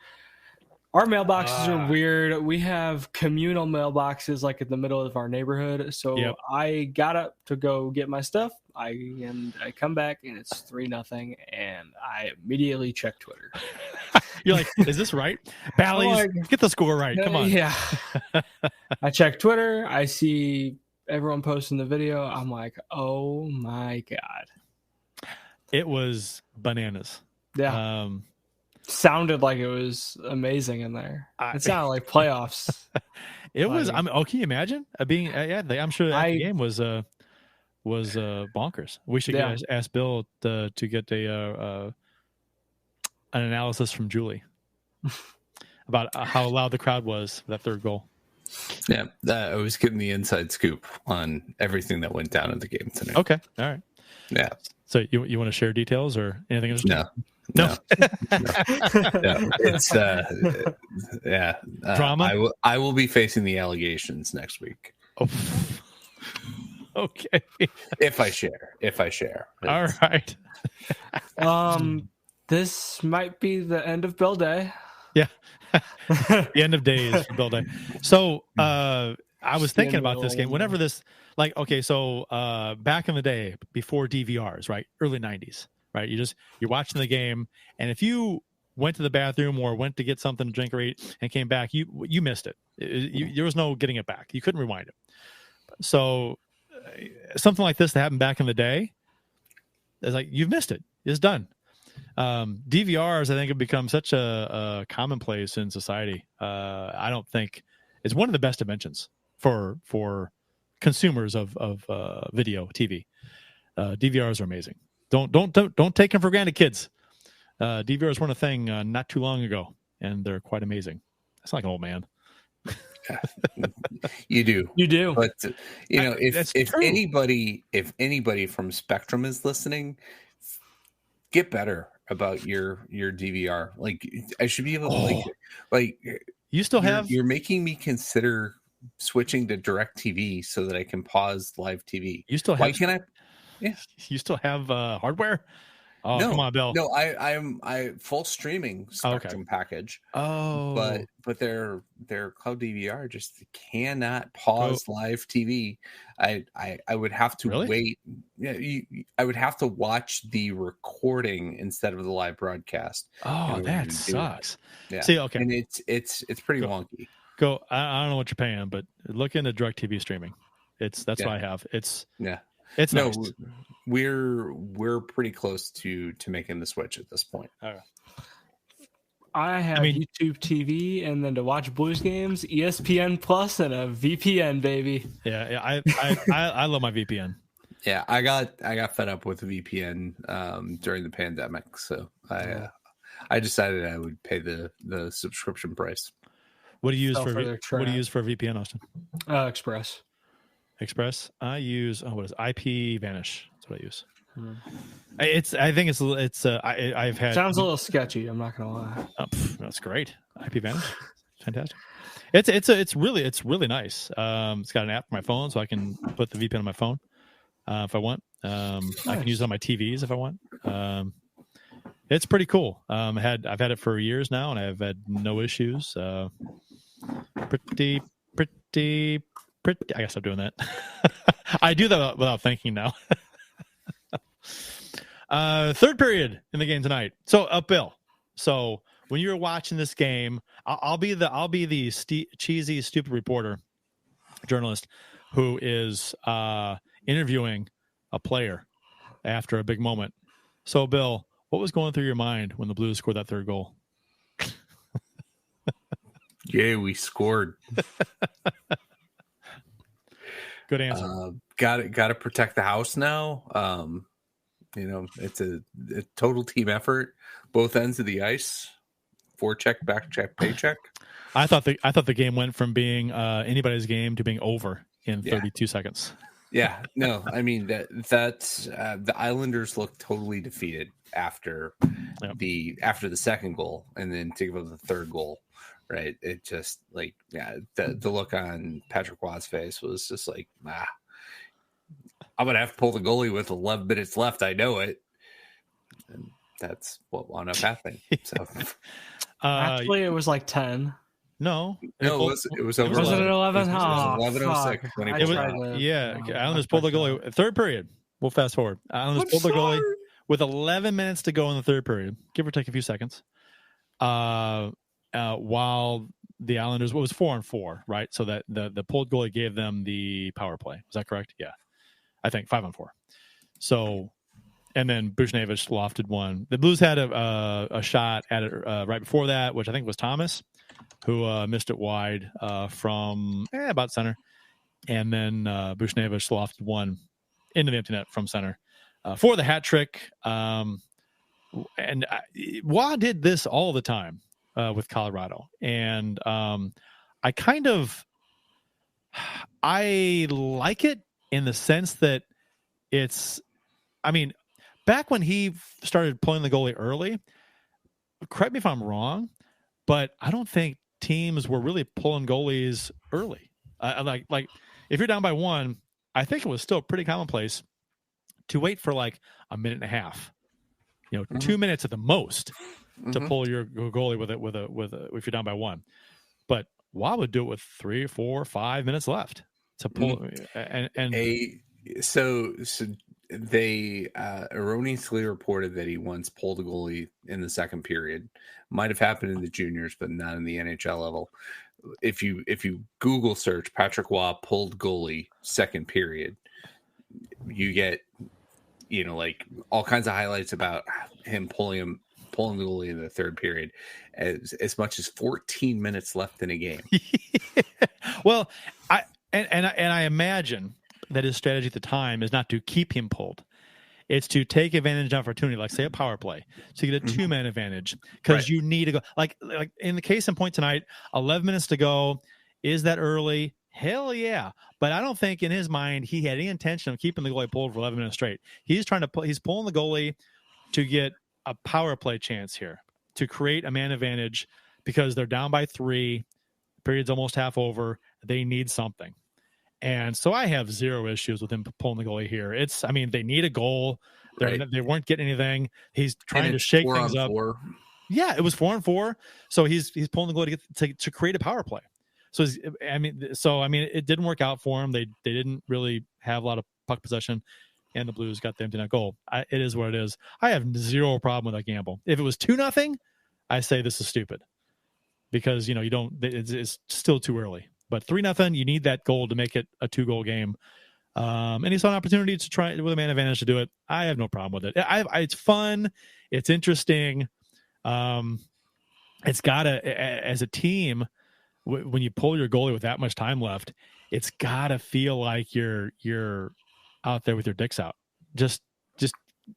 Our mailboxes are weird. We have communal mailboxes like in the middle of our neighborhood. So yep. I got up to go get my stuff. I come back and it's 3-0, and I immediately check Twitter. You're like, is this right? Bally's, get the score right. Come on. Yeah. I check Twitter. I see everyone posting the video. I'm like, oh my God. It was bananas. Yeah. Sounded like it was amazing in there. It sounded like playoffs. It was. I mean, can you imagine being? I'm sure that game was bonkers. We should ask Bill to get an analysis from Julie about how loud the crowd was for that third goal. Yeah, I was getting the inside scoop on everything that went down in the game tonight. Okay, all right. Yeah. So you want to share details or anything? No. It's drama. I will be facing the allegations next week. Oh. Okay. If I share. All right. This might be the end of Bill Day. Yeah. The end of days for Bill Day. So I was thinking about this game. Whenever this, like, okay, so back in the day before DVRs, right? Early 90s, right? You're watching the game, and if you went to the bathroom or went to get something to drink or eat and came back, you missed it. There was no getting it back. You couldn't rewind it. So something like this that happened back in the day, it's like, you've missed it. It's done. DVRs, I think, have become such a commonplace in society. I don't think it's one of the best inventions for consumers of video TV. DVRs are amazing. Don't take them for granted, kids. DVRs weren't a thing not too long ago, and they're quite amazing. That's like an old man. You do, but if anybody from Spectrum is listening, get better about your DVR. Like, I should be able to like you still have. You're making me consider switching to DirecTV so that I can pause live TV. You still have. Why can I? Yeah, you still have hardware. Oh, no, come on, Bill. No, I full streaming Spectrum package. Oh, but their cloud DVR just cannot pause live TV. I would have to wait. Yeah, I would have to watch the recording instead of the live broadcast. Oh, that sucks. Yeah. See, okay, and it's pretty wonky. I don't know what you're paying, but look into DirecTV streaming. That's what I have. It's nice. We're pretty close to making the switch at this point. All right. I have YouTube TV, and then to watch Blues games, ESPN Plus, and a VPN, baby. Yeah, I love my VPN. Yeah, I got fed up with the VPN during the pandemic, so I decided I would pay the subscription price. What do you use for a VPN, Austin? Express. I use IP Vanish. That's what I use. I think it's I've had. Sounds a little sketchy. I'm not gonna lie. That's great. IP Vanish, fantastic. It's really nice. It's got an app for my phone, so I can put the VPN on my phone if I want. Nice. I can use it on my TVs if I want. It's pretty cool. I've had it for years now, and I've had no issues. Pretty. I gotta stop doing that. I do that without thinking now. Third period in the game tonight. So, Bill. So when you're watching this game, I'll be the cheesy, stupid reporter, journalist, who is interviewing a player after a big moment. So, Bill, what was going through your mind when the Blues scored that third goal? Yeah, we scored. Good answer. Got to protect the house now. It's a total team effort, both ends of the ice. Forecheck, back check, paycheck. I thought the game went from being anybody's game to being over in 32 seconds. Yeah, no, I mean that's the Islanders looked totally defeated after the second goal, and then to give up the third goal. Right, it just the look on Patrick Watt's face was just like, I'm gonna have to pull the goalie with 11 minutes left. I know it, and that's what wound up happening. So, actually, it was like 10. No, it was over. Was it 11? It was 11:06. Yeah, Islanders pulled the goalie. Third period. We'll fast forward. Islanders pulled the goalie with 11 minutes to go in the third period, give or take a few seconds. while the Islanders, what was 4-on-4, right? So that the pulled goalie gave them the power play. Was that correct? Yeah, I think 5-on-4. So, and then Buchnevich lofted one. The Blues had a shot at it right before that, which I think was Thomas, who missed it wide from about center. And then Buchnevich lofted one into the empty net from center for the hat trick. And Waugh did this all the time with Colorado. And I like it in the sense that back when he started pulling the goalie early, correct me if I'm wrong, but I don't think teams were really pulling goalies early. Like if you're down by one, I think it was still pretty commonplace to wait for like a minute and a half, 2 minutes at the most to pull your goalie with if you're down by one. But Waugh would do it with 3, 4, 5 minutes left to pull. So they erroneously reported that he once pulled a goalie in the second period. Might have happened in the juniors, but not in the NHL level. If you Google search Patrick Waugh pulled goalie second period, you get like all kinds of highlights about him pulling the goalie in the third period, as much as 14 minutes left in a game. Well, I imagine that his strategy at the time is not to keep him pulled. It's to take advantage of opportunity, like say a power play, so you get a 2-man advantage because you need to go. Like in the case in point tonight, 11 minutes to go. Is that early? Hell yeah! But I don't think in his mind he had any intention of keeping the goalie pulled for 11 minutes straight. He's pulling the goalie to get a power play chance here, to create a man advantage because they're down by 3. Period's almost half over. They need something. And so I have zero issues with him pulling the goalie here. They need a goal. They weren't getting anything. He's trying to shake things up. 4-on-4. Yeah, it was 4-on-4. So he's pulling the goalie to create a power play. So it didn't work out for him. They didn't really have a lot of puck possession, and the Blues got the empty net goal. It is what it is. I have zero problem with that gamble. If it was 2-0, I say this is stupid because it's still too early. But 3-0, you need that goal to make it a 2-goal game. And he saw an opportunity to try with a man advantage to do it. I have no problem with it. It's fun. It's interesting. It's as a team, when you pull your goalie with that much time left, it's gotta feel like you're out there with your dicks out. Just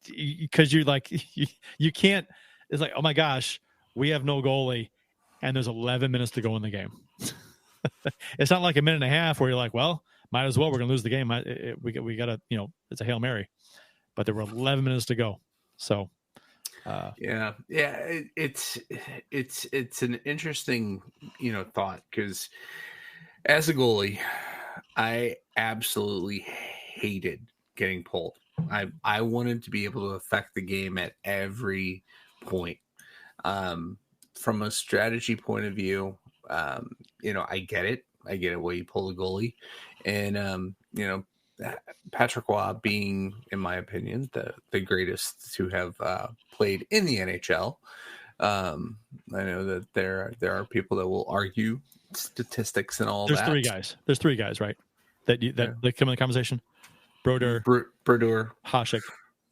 because you're like you can't. It's like, oh my gosh, we have no goalie, and there's 11 minutes to go in the game. It's not like a minute and a half where you're like, well, might as well. We're going to lose the game. We got to, it's a Hail Mary. But there were 11 minutes to go. So, it's an interesting, thought because as a goalie, I absolutely hated getting pulled. I wanted to be able to affect the game at every point. From a strategy point of view, I get it. I get it why you pull the goalie. And, Patrick Waugh being, in my opinion, the greatest to have played in the NHL. I know that there are people that will argue statistics and all that. There's three guys, right? That come in the conversation. Brodeur, Hasek,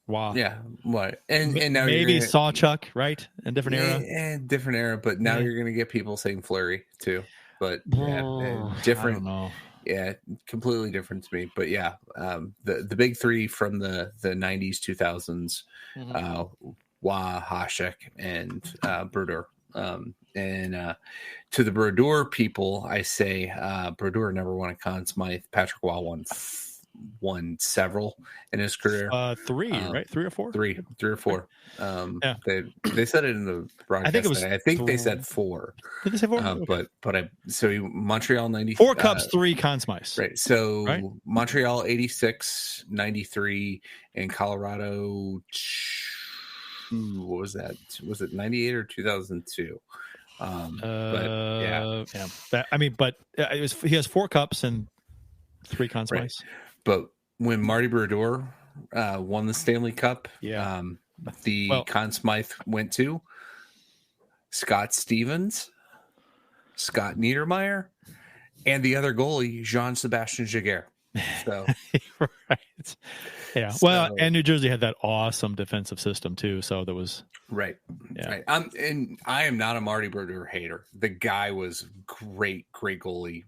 Waugh. Yeah, what? And now maybe Sawchuk, right? In different era. Yeah, different era. But now you're gonna get people saying Fleury too. But different. I don't know. Yeah, completely different to me. But yeah, the big three from the 90s, 2000s, Waugh, Hasek, and Brodeur. And to the Brodeur people, I say Brodeur never won a Conn Smythe. Patrick Waugh won several in his career. 3, right? 3 or 4? 3 or 4. They said it in the broadcast. I think they said 4. Did they say 4? Montreal 94. 4 cups, 3 Conn Smythes. Right. So Montreal 86, 93, and Colorado. What was that? Was it 98 or 2002? He has 4 cups and 3 Conn Smythes. Right. But when Marty Brodeur won the Stanley Cup, the Conn Smythe went to. Scott Stevens, Scott Niedermeyer, and the other goalie, Jean-Sebastian Jaguar. So, right. Yeah. So, well, and New Jersey had that awesome defensive system too. So there was right. Yeah. Right. And I am not a Marty Brodeur hater. The guy was great goalie.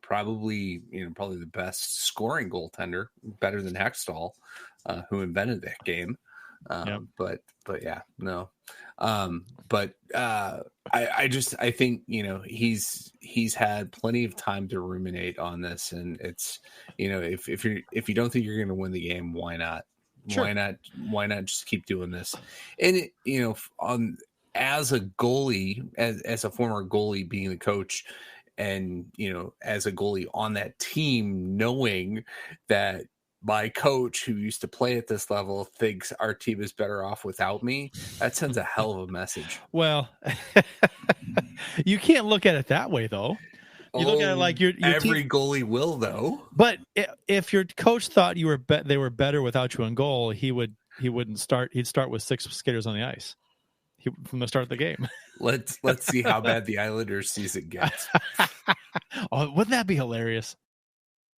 Probably the best scoring goaltender, better than Hextall, who invented that game. But yeah, no. I think he's had plenty of time to ruminate on this, and it's if you don't think you're going to win the game, why not? Sure. Why not just keep doing this? And as a goalie, as a former goalie, being the coach, and as a goalie on that team, knowing that my coach who used to play at this level thinks our team is better off without me, that sends a hell of a message. Well, you can't look at it that way, though. You look at it like your every team... goalie will, though. But if your coach thought they were better without you in goal, he wouldn't start. He'd start with 6 skaters on the ice from the start of the game. Let's see how bad the Islanders season gets. Oh, wouldn't that be hilarious?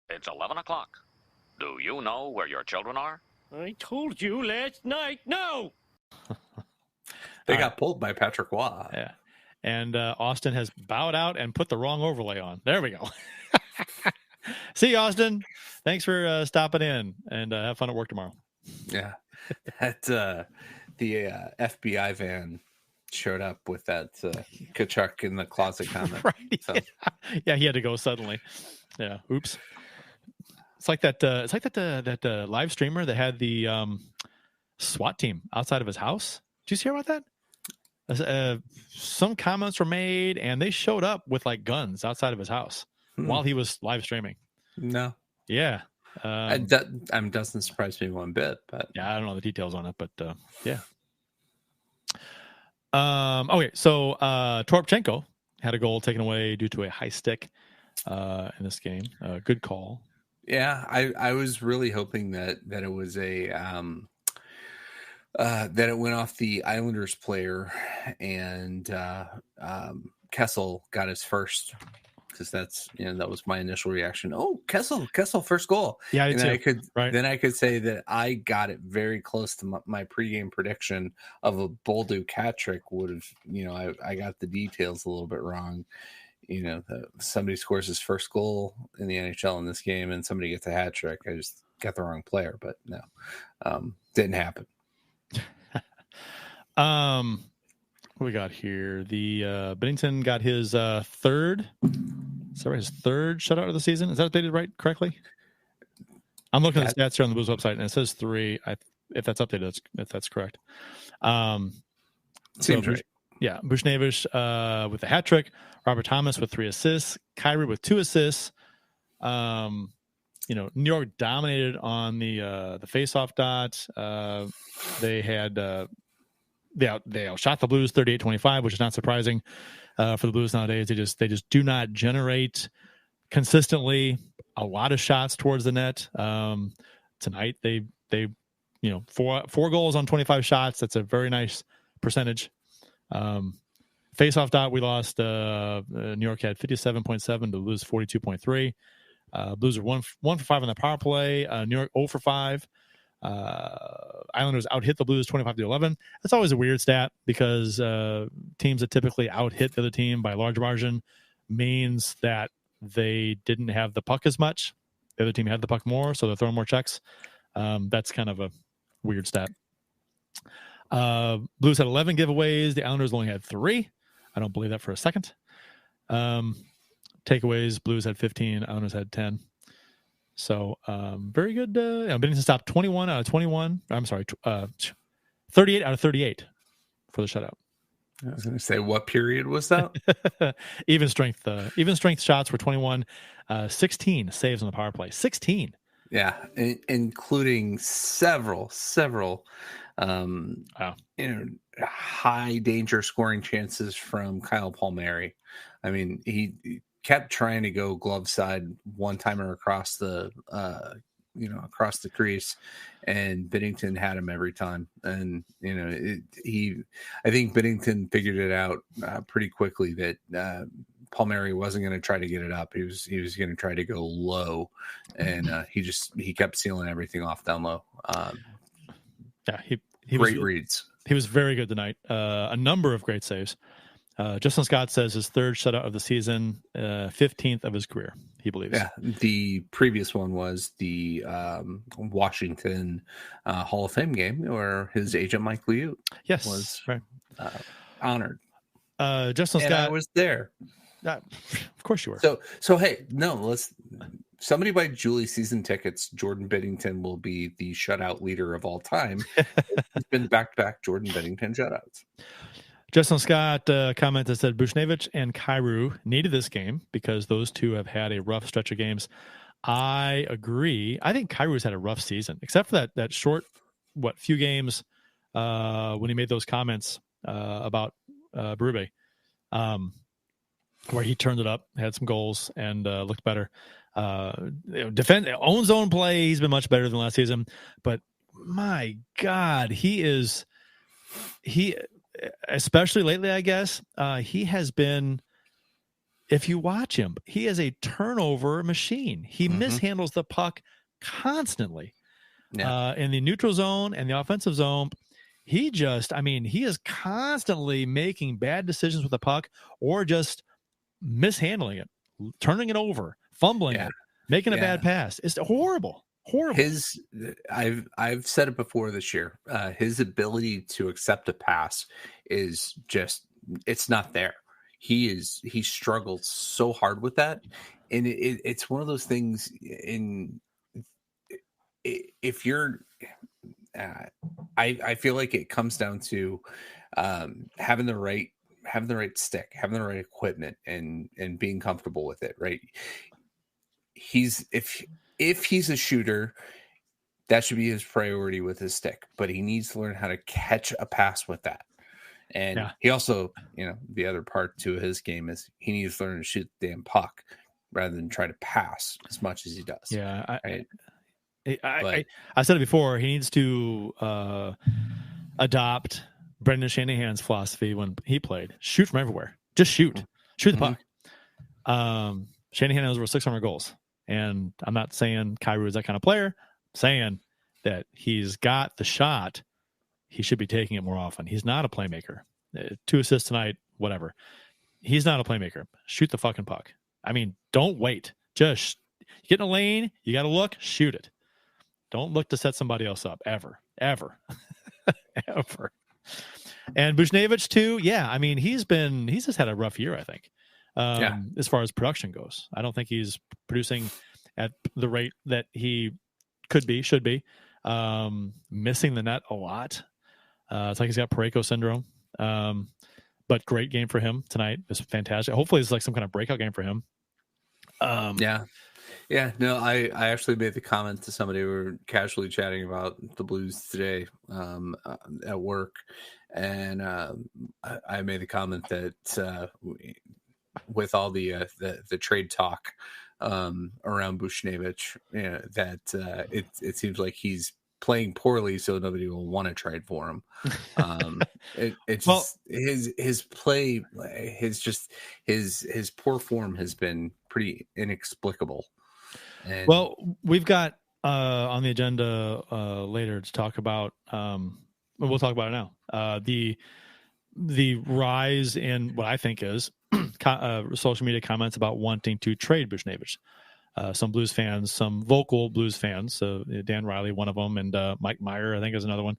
It's 11 o'clock. Do you know where your children are? I told you last night. No. They got pulled by Patrick Waugh. Yeah. And Austin has bowed out and put the wrong overlay on. There we go. See you, Austin. Thanks for stopping in, and have fun at work tomorrow. Yeah. That the FBI van showed up with that Kachuk in the closet comment. Right. So. Yeah, he had to go suddenly. Yeah. Oops. It's like that live streamer that had the SWAT team outside of his house. Did you hear about that? Some comments were made, and they showed up with like guns outside of his house while he was live streaming. No. Yeah. Doesn't surprise me one bit, but yeah, I don't know the details on it, but yeah. Okay, so Toropchenko had a goal taken away due to a high stick in this game. Good call. Yeah, I was really hoping that it was a that it went off the Islanders player, and Kessel got his first, because that was my initial reaction. Oh, Kessel first goal. Yeah, then I could say that I got it very close to my pregame prediction of a Bolduc hat trick. Would have I got the details a little bit wrong. That somebody scores his first goal in the NHL in this game and somebody gets a hat trick. I just got the wrong player, but no, didn't happen. What we got here? The Binnington got his third. Is that right? His third shutout of the season. Is that updated right correctly? I'm looking at the stats here on the Blues website, and it says 3. If that's updated, if that's correct. Seems right. Yeah, Buchnevich with a hat trick. Robert Thomas with 3 assists. Kyrie with 2 assists. New York dominated on the faceoff dot. They had they outshot the Blues 38-25, which is not surprising for the Blues nowadays. They just do not generate consistently a lot of shots towards the net. Tonight they 4 goals on 25 shots. That's a very nice percentage. Face-off dot, we lost. New York had 57.7 to lose 42.3. Blues are 1 for 5 on the power play. New York 0 for 5. Islanders out-hit the Blues 25-11. That's always a weird stat because teams that typically out-hit the other team by a large margin means that they didn't have the puck as much. The other team had the puck more, so they're throwing more checks. That's kind of a weird stat. Blues had 11 giveaways. The Islanders only had 3. I don't believe that for a second. Takeaways, Blues had 15. Islanders had 10. So very good. Binnington stopped 21 out of 21. I'm sorry, 38 out of 38 for the shutout. I was going to say, what period was that? Even strength shots were 21. 16 saves on the power play. 16. Yeah, including several high danger scoring chances from Kyle Palmieri. I mean, he kept trying to go glove side one timer across the across the crease, and Binnington had him every time. And I think Binnington figured it out pretty quickly that Palmieri wasn't going to try to get it up. He was going to try to go low, and he kept sealing everything off down low. He great reads. He was very good tonight. A number of great saves. Justin Scott says his third shutout of the season, 15th of his career, he believes. Yeah, the previous one was the Washington Hall of Fame game where his agent Mike Liu was right. Honored. Justin Scott, I was there. Of course you were. So hey, no, somebody buy Julie season tickets. Jordan Binnington will be the shutout leader of all time. He's been back-to-back Jordan Binnington shutouts. Justin Scott commented, said Buchnevich and Kyrou needed this game because those two have had a rough stretch of games. I agree. I think Kyrou's had a rough season, except for that short, few games when he made those comments about Berube, where he turned it up, had some goals, and looked better. Defend own zone play. He's been much better than last season, but my God, he especially lately, I guess, he has been, if you watch him, he is a turnover machine. He mishandles the puck constantly in the neutral zone and the offensive zone. He is constantly making bad decisions with the puck or just mishandling it, turning it over, fumbling it, making a bad pass. It's horrible. I've said it before this year. His ability to accept a pass is just, it's not there. He struggled so hard with that. And it's one of those things if you're, I feel like it comes down to having the right stick, having the right equipment, and being comfortable with it. Right. If he's a shooter, that should be his priority with his stick, but he needs to learn how to catch a pass with that. And he also, the other part to his game is he needs to learn to shoot the damn puck rather than try to pass as much as he does. Yeah. Right? I said it before. He needs to adopt Brendan Shanahan's philosophy when he played. Shoot from everywhere. Just shoot the puck. Shanahan has over 600 goals. And I'm not saying Kyrou is that kind of player. I'm saying that he's got the shot. He should be taking it more often. He's not a playmaker. 2 assists tonight, whatever. He's not a playmaker. Shoot the fucking puck. I mean, don't wait. Just get in a lane. You got to look. Shoot it. Don't look to set somebody else up. Ever. Ever. And Buchnevich too. Yeah. I mean, he's just had a rough year, I think. As far as production goes, I don't think he's producing at the rate that he should be. Missing the net a lot. It's like he's got Parayko syndrome. But great game for him tonight. It's fantastic. Hopefully it's like some kind of breakout game for him. No, I actually made the comment to somebody. We were casually chatting about the Blues today at work. And I made the comment that with all the trade talk around Buchnevich, that it seems like he's playing poorly, so nobody will want to trade for him. It's just his play, his poor form has been pretty inexplicable. And, we've got on the agenda later to talk about. We'll talk about it now. The rise in what I think is social media comments about wanting to trade Buchnevich. Some Blues fans, some vocal Blues fans, Dan Riley, one of them, and Mike Meyer, I think, is another one,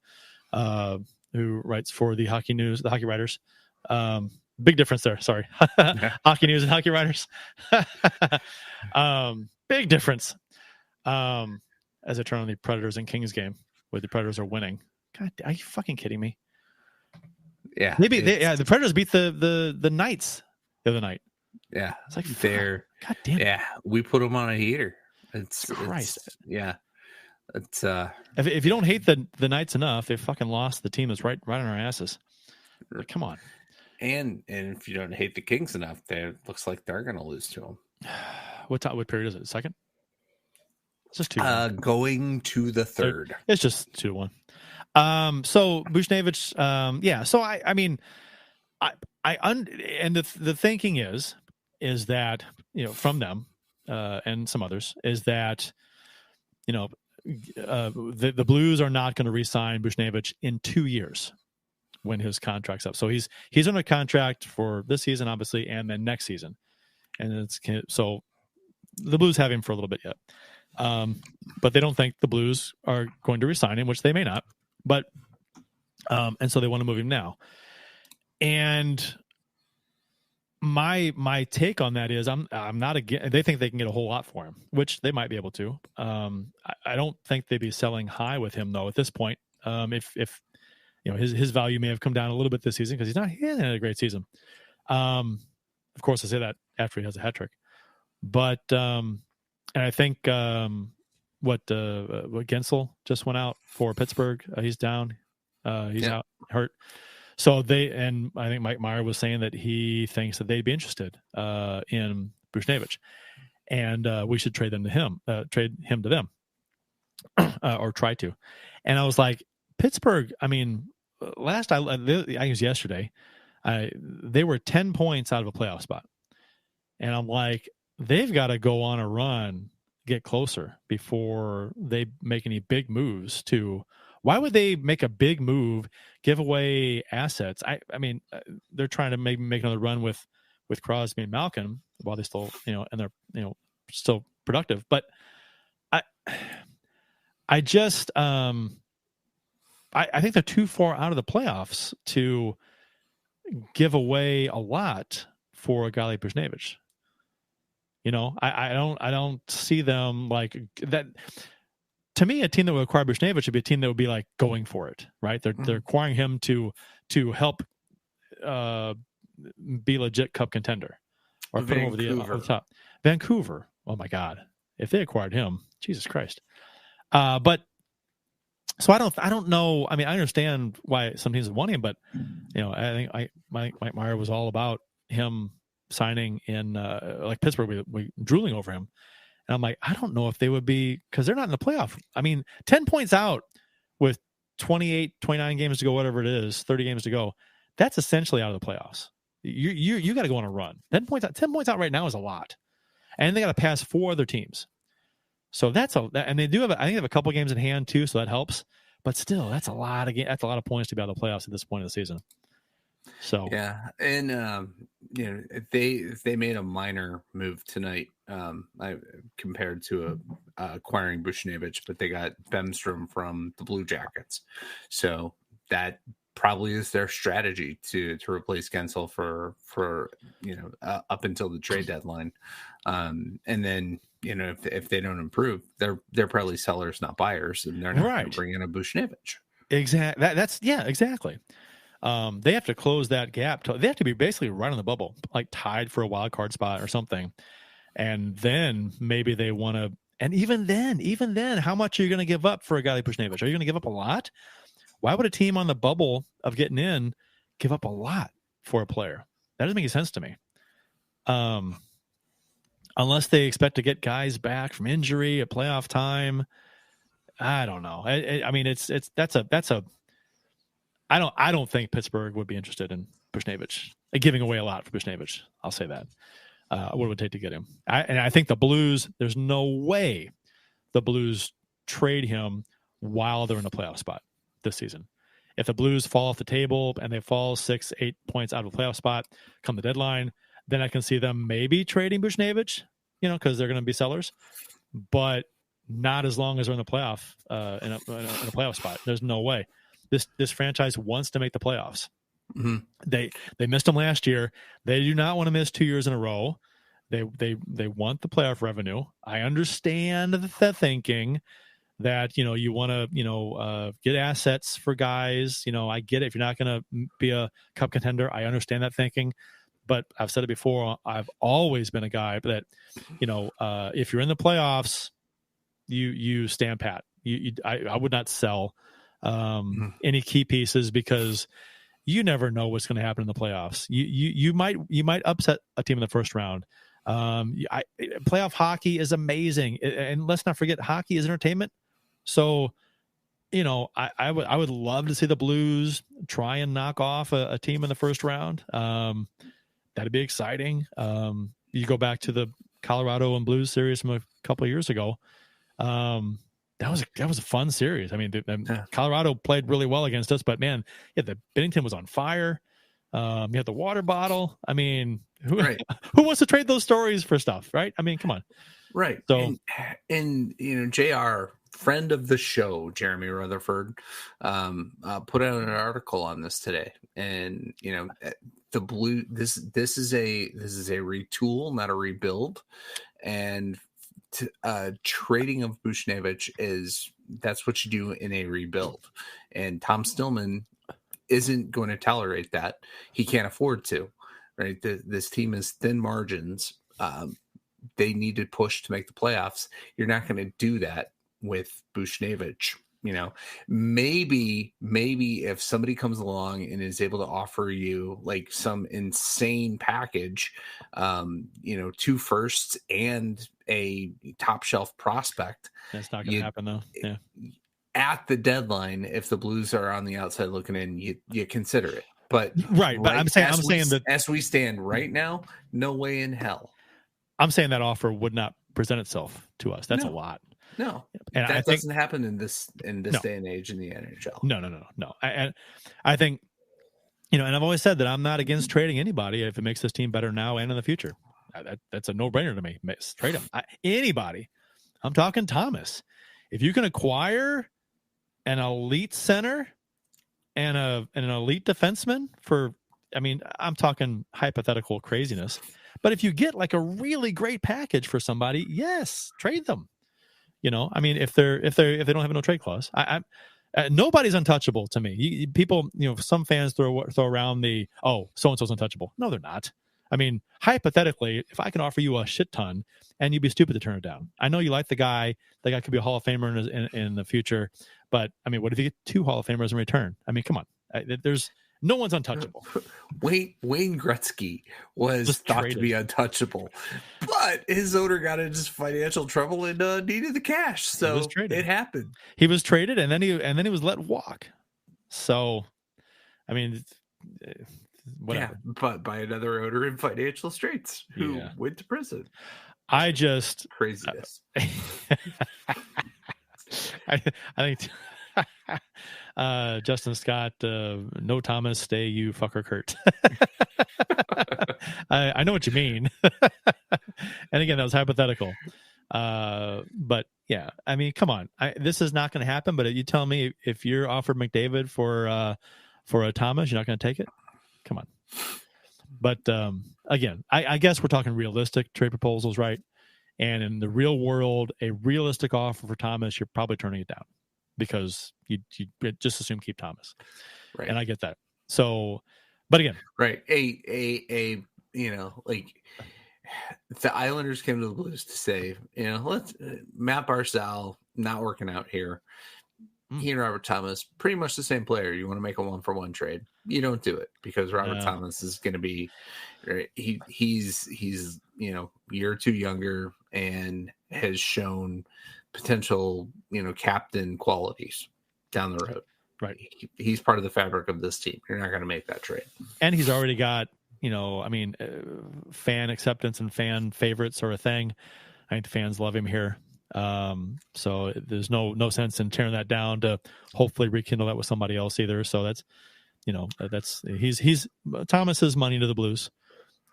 who writes for the Hockey News, the Hockey Writers. Big difference there. Sorry. Hockey News and Hockey Writers. Big difference. As I turn on the Predators and Kings game, where the Predators are winning. God, are you fucking kidding me? Yeah. Maybe the Predators beat the Knights the other night. Yeah. It's like they're, God damn it. Yeah, we put them on a heater. It's if you don't hate the Knights enough, they fucking lost the team that's right on our asses. Like, come on. And if you don't hate the Kings enough, it looks like they're going to lose to them. What period is it? Second? It's just 2-1. Going to the third. It's just 2-1. So Buchnevich, yeah. So I mean, and the thinking is that, you know, from them and some others, is that, you know, the Blues are not going to re-sign Buchnevich in 2 years when his contract's up. So he's under contract for this season, obviously, and then next season. And so the Blues have him for a little bit yet. But they don't think the Blues are going to re-sign him, which they may not. But and so they want to move him now. And my take on that is I'm not against. They think they can get a whole lot for him, which they might be able to. I don't think they'd be selling high with him though at this point. If you know, his value may have come down a little bit this season because he hasn't had a great season. Of course, I say that after he has a hat trick, but and I think what Gensel just went out for Pittsburgh. He's down. He's out hurt. So and I think Mike Meyer was saying that he thinks that they'd be interested in Buchnevich, and we should trade him to them, or try to. And I was like, Pittsburgh. I mean, I think it was yesterday. They were 10 points out of a playoff spot, and I'm like, they've got to go on a run, get closer before they make any big moves to. Why would they make a big move, give away assets? I mean, they're trying to maybe make another run with Crosby and Malkin while they still, you know, and they're, you know, still productive. But I just I think they're too far out of the playoffs to give away a lot for a guy like Buchnevich. You know, I don't see them like that. To me, a team that would acquire Buchnevich would be a team that would be like going for it, right? They're acquiring him to help be legit cup contender or put him over the top. Vancouver, oh my God, if they acquired him, Jesus Christ. But so I don't know. I mean, I understand why some teams want him, but you know, I think Mike Meyer was all about him signing in like Pittsburgh. We drooling over him. And I'm like, I don't know if they would be, because they're not in the playoff. I mean, 10 points out with 28, 29 games to go, whatever it is, 30 games to go. That's essentially out of the playoffs. You got to go on a run. 10 points out right now is a lot, and they got to pass 4 other teams. So and they do have. I think they have a couple games in hand too, so that helps. But still, that's a lot of points to be out of the playoffs at this point of the season. So yeah, and you know, if they made a minor move tonight, compared to acquiring Buchnevich, but they got Bemstrom from the Blue Jackets, so that probably is their strategy to replace Gensel for you know, up until the trade deadline, and then, you know, if they don't improve, they're probably sellers, not buyers, and they're not going to bring in a Buchnevich. Exactly. Exactly. They have to close that gap. They have to be basically right on the bubble, like tied for a wild card spot or something. And then maybe they want to, and even then, how much are you going to give up for a guy like Buchnevich? Are you going to give up a lot? Why would a team on the bubble of getting in give up a lot for a player? That doesn't make any sense to me. Unless they expect to get guys back from injury at playoff time. I don't know. I mean, I don't think Pittsburgh would be interested in Buchnevich, giving away a lot for Buchnevich. I'll say that. What it would take to get him. And I think the Blues, there's no way the Blues trade him while they're in a playoff spot this season. If the Blues fall off the table and they fall 6-8 points out of a playoff spot come the deadline, then I can see them maybe trading Buchnevich, you know, because they're going to be sellers, but not as long as they're in the playoff in a playoff spot. There's no way. This franchise wants to make the playoffs. Mm-hmm. They missed them last year. They do not want to miss 2 years in a row. They want the playoff revenue. I understand the thinking that, you know, you want to, you know, get assets for guys. You know, I get it. If you're not going to be a cup contender, I understand that thinking. But I've said it before. I've always been a guy that, you know, if you're in the playoffs, you stand pat. I would not sell any key pieces, because you never know what's going to happen in the playoffs. You might upset a team in the first round. Playoff hockey is amazing, and let's not forget, hockey is entertainment. So, I would love to see the Blues try and knock off a team in the first round. That'd be exciting. You go back to the Colorado and Blues series from a couple of years ago. That was a fun series. I mean, Colorado played really well against us, but man, the Binnington was on fire. You had the water bottle. I mean, who wants to trade those stories for stuff, right? I mean, come on. Right. So, and JR, friend of the show, Jeremy Rutherford, put out an article on this today. And, the Blue, this is a retool, not a rebuild. And trading of Buchnevich that's what you do in a rebuild. And Tom Stillman isn't going to tolerate that. He can't afford to, right? This team is thin margins. They need to push to make the playoffs. You're not going to do that with Buchnevich. Maybe if somebody comes along and is able to offer you like some insane package, 2 firsts and a top shelf prospect. That's not going to happen though. Yeah. At the deadline, if the Blues are on the outside looking in, you consider it. But right. But I'm saying that as we stand right now, no way in hell. I'm saying that offer would not present itself to us. That's a lot. No, and that doesn't happen in this day and age in the NHL. No. I think, and I've always said that I'm not against trading anybody if it makes this team better now and in the future. That's a no-brainer to me. Trade him. Anybody. I'm talking Thomas. If you can acquire an elite center and an elite defenseman I'm talking hypothetical craziness. But if you get like a really great package for somebody, yes, trade them. If they don't have no trade clause, nobody's untouchable to me. People, some fans throw around so-and-so's untouchable. No, they're not. I mean, hypothetically, if I can offer you a shit ton and you'd be stupid to turn it down. I know you like the guy. The guy could be a Hall of Famer in the future. But, I mean, what if you get 2 Hall of Famers in return? I mean, come on. No one's untouchable. Wayne Gretzky was thought to be untouchable, but his owner got into financial trouble and needed the cash, so it happened. He was traded, and then he was let walk. So, I mean, whatever. Yeah, but by another owner in financial straits who went to prison. Craziness. I think. Justin Scott, no Thomas, stay you fucker Kurt. I know what you mean. And again, that was hypothetical. But yeah, I mean, come on. This is not going to happen, but you tell me if you're offered McDavid for a Thomas, you're not going to take it? Come on. But again, I guess we're talking realistic trade proposals, right? And in the real world, a realistic offer for Thomas, you're probably turning it down. Because you just assume keep Thomas, right? And I get that. So, but again, right? Like the Islanders came to the Blues to say, let's Matt Barzal not working out here. He and Robert Thomas, pretty much the same player. You want to make a 1-for-1 trade? You don't do it because Robert Thomas is going to be, he's year or 2 younger and has shown potential, captain qualities down the road. Right. He's part of the fabric of this team. You're not going to make that trade. And he's already got, fan acceptance and fan favorites are a thing. I think the fans love him here. So there's no sense in tearing that down to hopefully rekindle that with somebody else either. So that's he's Thomas's money to the Blues,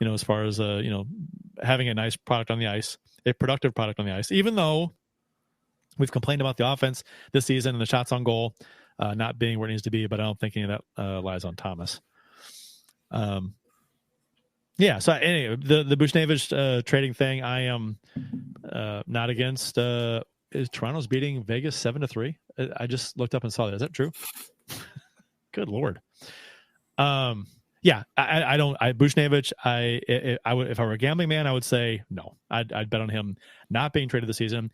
as far as, having a nice product on the ice, a productive product on the ice, even though we've complained about the offense this season and the shots on goal not being where it needs to be, but I don't think any of that lies on Thomas. So anyway, the Buchnevich trading thing, I am not against. Is Toronto's beating Vegas 7-3? I just looked up and saw that. Is that true? Good Lord. I don't. Buchnevich. I would, if I were a gambling man, I would say no. I'd bet on him not being traded this season.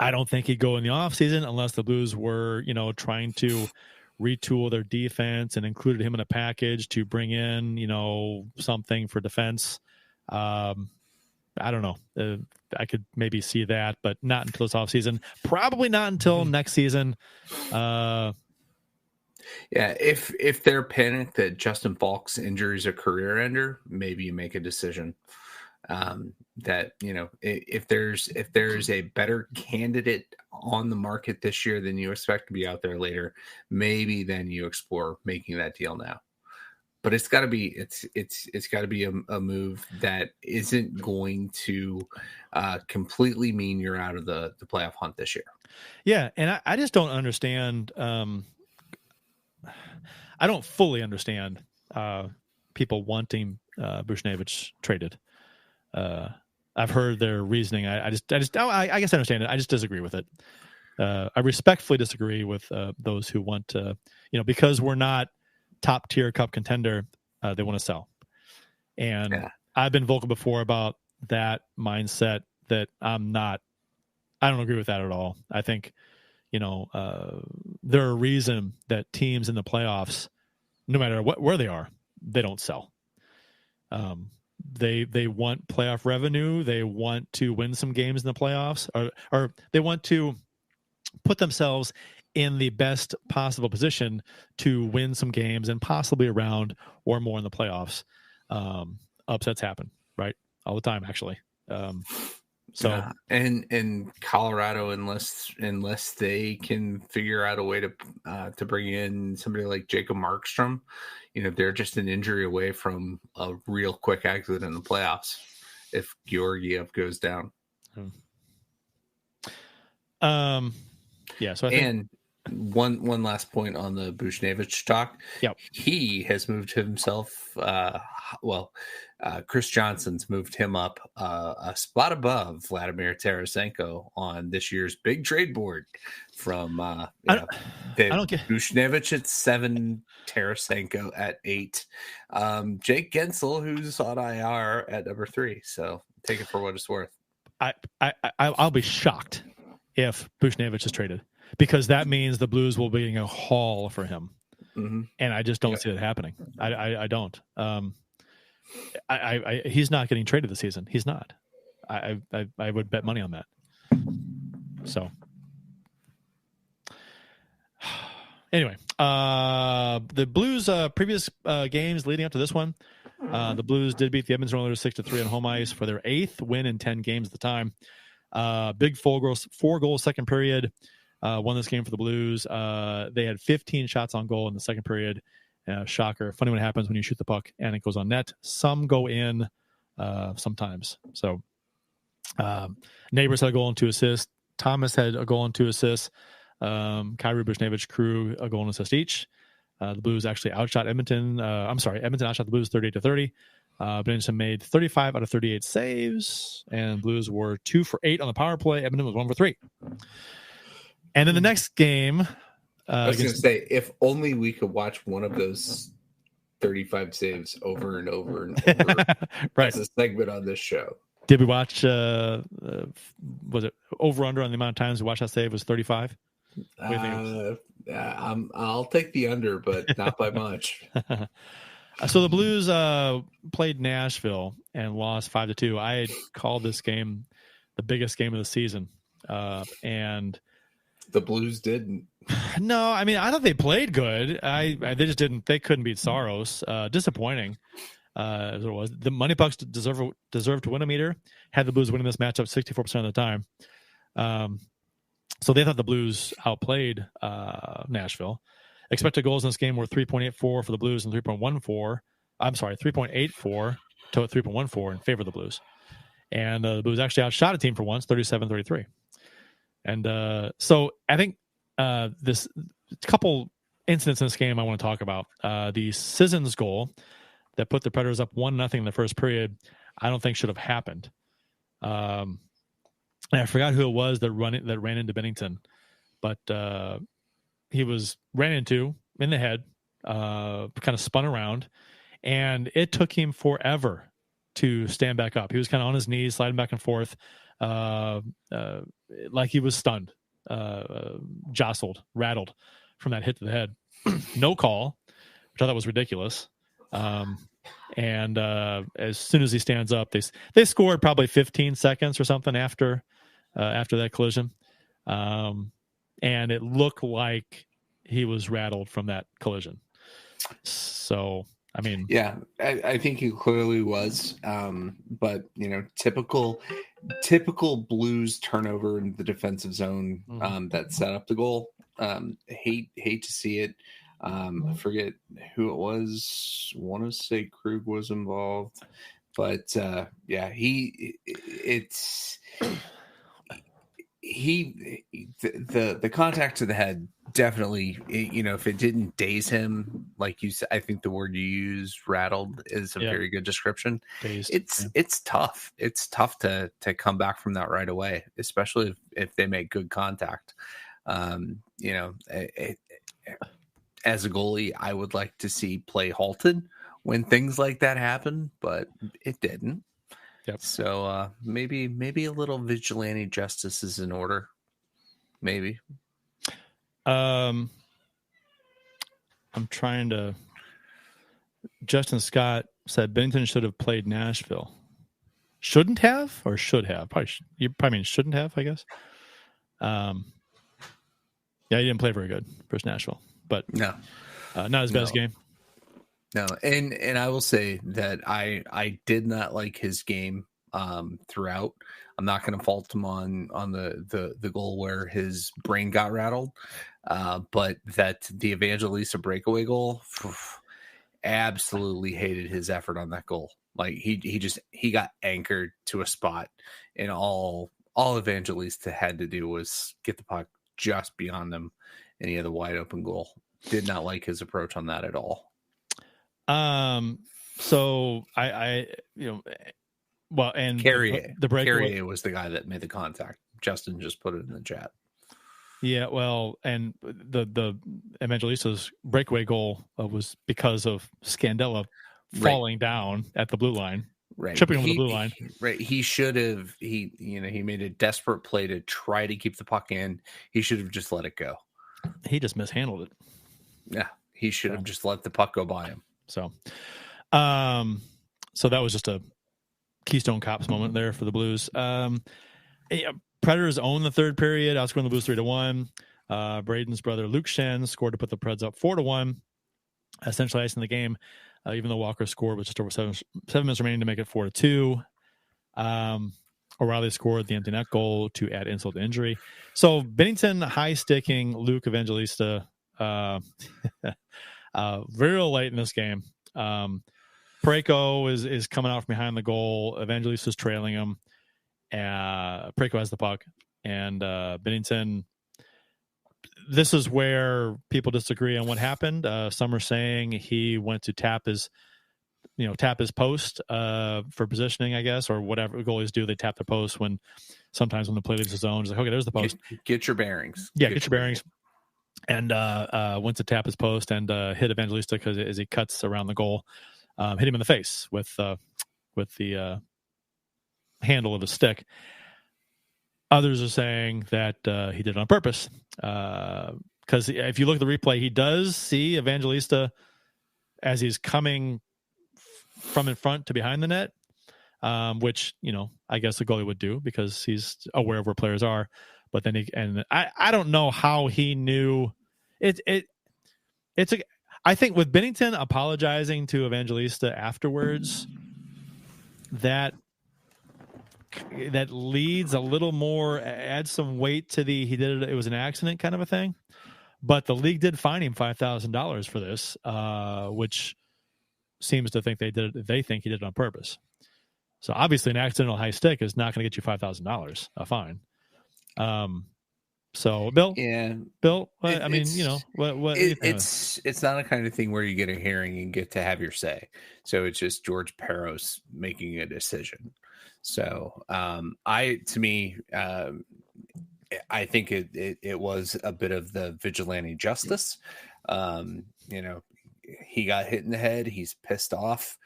I don't think he'd go in the off season unless the Blues were, trying to retool their defense and included him in a package to bring in, something for defense. I don't know. I could maybe see that, but not until this offseason. Probably not until next season. Yeah, if they're panicked that Justin Falk's injury is a career ender, maybe you make a decision that, you know, if there's a better candidate on the market this year than you expect to be out there later, maybe then you explore making that deal now. But it's got to be it's got to be a move that isn't going to completely mean you're out of the playoff hunt this year. Yeah, and I just don't understand. I don't fully understand people wanting Buchnevich traded. I've heard their reasoning. I guess I understand it. I just disagree with it. I respectfully disagree with those who want to, because we're not top tier cup contender, they want to sell. And I've been vocal before about that mindset that I don't agree with that at all. I think, there are a reason that teams in the playoffs, no matter where they are, they don't sell. They want playoff revenue. They want to win some games in the playoffs, or they want to put themselves in the best possible position to win some games and possibly a round or more in the playoffs. Upsets happen, right? All the time, actually. And Colorado, unless they can figure out a way to bring in somebody like Jacob Markstrom, they're just an injury away from a real quick exit in the playoffs if Georgiev goes down. Yeah. So I think. And one last point on the Buchnevich talk. Yep. He has moved himself. Chris Johnson's moved him up a spot above Vladimir Tarasenko on this year's big trade board from Buchnevich at 7, Tarasenko at 8, Jake Gensel, who's on IR, at number 3. So take it for what it's worth. I'll be shocked if Buchnevich is traded, because that means the Blues will be getting a haul for him. Mm-hmm. And I just don't see that happening. I don't. He's not getting traded this season. He's not. I would bet money on that. So anyway, the Blues previous games leading up to this one, the Blues did beat the Edmonton Oilers 6-3 on home ice for their 8th win in 10 games at the time. Big 4-goal second period. Won this game for the Blues. They had 15 shots on goal in the second period. Shocker. Funny what happens when you shoot the puck and it goes on net. Some go in sometimes. So Neighbors had a goal and 2 assists. Thomas had a goal and 2 assists. Kyrie Buchnevich, Crew, a goal and assist each. The Blues actually outshot Edmonton. Edmonton outshot the Blues 38-30. Binnington made 35 out of 38 saves, and Blues were 2 for 8 on the power play. Edmonton was 1 for 3. And in the next game, I was going to say, if only we could watch one of those 35 saves over and over and over right. as a segment on this show. Did we watch, was it over under on the amount of times we watched that save was 35? I'll take the under, but not by much. So the Blues played Nashville and lost 5-2. I had called this game the biggest game of the season. And the Blues didn't. No, I mean, I thought they played good. They just didn't. They couldn't beat Saros. Disappointing, as it was. The Money Pucks deserve to win a meter. Had the Blues winning this matchup 64% of the time. So they thought the Blues outplayed Nashville. Expected goals in this game were 3.84 for the Blues and 3.14. I'm sorry, 3.84 to 3.14 in favor of the Blues. And the Blues actually outshot a team for once, 37-33. And so I think this couple incidents in this game I want to talk about. The Sissons goal that put the Predators up 1-0 in the first period, I don't think should have happened. And I forgot who it was that ran into Binnington, but he ran into in the head, kind of spun around, and it took him forever to stand back up. He was kind of on his knees, sliding back and forth, like he was stunned, jostled, rattled from that hit to the head. No call, which I thought was ridiculous. And as soon as he stands up, they scored probably 15 seconds or something after that collision. And it looked like he was rattled from that collision. So, I mean, yeah, I think he clearly was. But typical Blues turnover in the defensive zone that set up the goal. Hate to see it. I forget who it was. Want to say Krug was involved, but the contact to the head definitely, if it didn't daze him, like you said, I think the word you used, rattled, is a very good description. Dazed. It's tough. It's tough to come back from that right away, especially if they make good contact. As a goalie, I would like to see play halted when things like that happen, but it didn't. Yep. So maybe a little vigilante justice is in order. Maybe. I'm trying to. Justin Scott said Binnington should have played Nashville. Shouldn't have or should have? You probably mean shouldn't have, I guess. Yeah, he didn't play very good versus Nashville, but no, not his best game. No, and I will say that I did not like his game throughout. I'm not going to fault him on the goal where his brain got rattled, but that the Evangelista breakaway goal, absolutely hated his effort on that goal. Like he got anchored to a spot, and all Evangelista had to do was get the puck just beyond him, and he had a wide open goal. Did not like his approach on that at all. So I well, and Carrier, the breakaway Carrier was the guy that made the contact. Justin just put it in the chat. Yeah, well, and the Evangelista's breakaway goal was because of Scandella falling down at the blue line, tripping over the blue line. He should have. He made a desperate play to try to keep the puck in. He should have just let it go. He just mishandled it. Yeah, he should have just let the puck go by him. So that was just a Keystone Cops moment there for the Blues. Predators own the third period, outscoring the Blues 3-1. Braden's brother Luke Shen scored to put the Preds up 4-1, essentially icing the game, even though Walker scored with just over 7 minutes remaining to make it 4-2. O'Reilly scored the empty net goal to add insult to injury. So Binnington high-sticking Luke Evangelista very late in this game. Parayko is coming out from behind the goal. Evangelista's trailing him. Parayko has the puck, and Binnington. This is where people disagree on what happened. Some are saying he went to tap his post for positioning, I guess, or whatever goalies do. They tap the post sometimes when the play leaves the zone. It's like, okay, there's the post. Get your bearings. Yeah, get your bearings. And went to tap his post and hit Evangelista because as he cuts around the goal, hit him in the face with the handle of his stick. Others are saying that he did it on purpose because if you look at the replay, he does see Evangelista as he's coming from in front to behind the net, which I guess the goalie would do because he's aware of where players are. But then I don't know how he knew it. I think with Binnington apologizing to Evangelista afterwards, that leads a little more, adds some weight to he did it was an accident kind of a thing. But the league did fine him $5,000 for this, which seems to think they think he did it on purpose. So obviously an accidental high stick is not going to get you $5,000 a fine. So Bill, I mean, what it's not a kind of thing where you get a hearing and get to have your say. So it's just George Peros making a decision. So I think it was a bit of the vigilante justice. He got hit in the head. He's pissed off.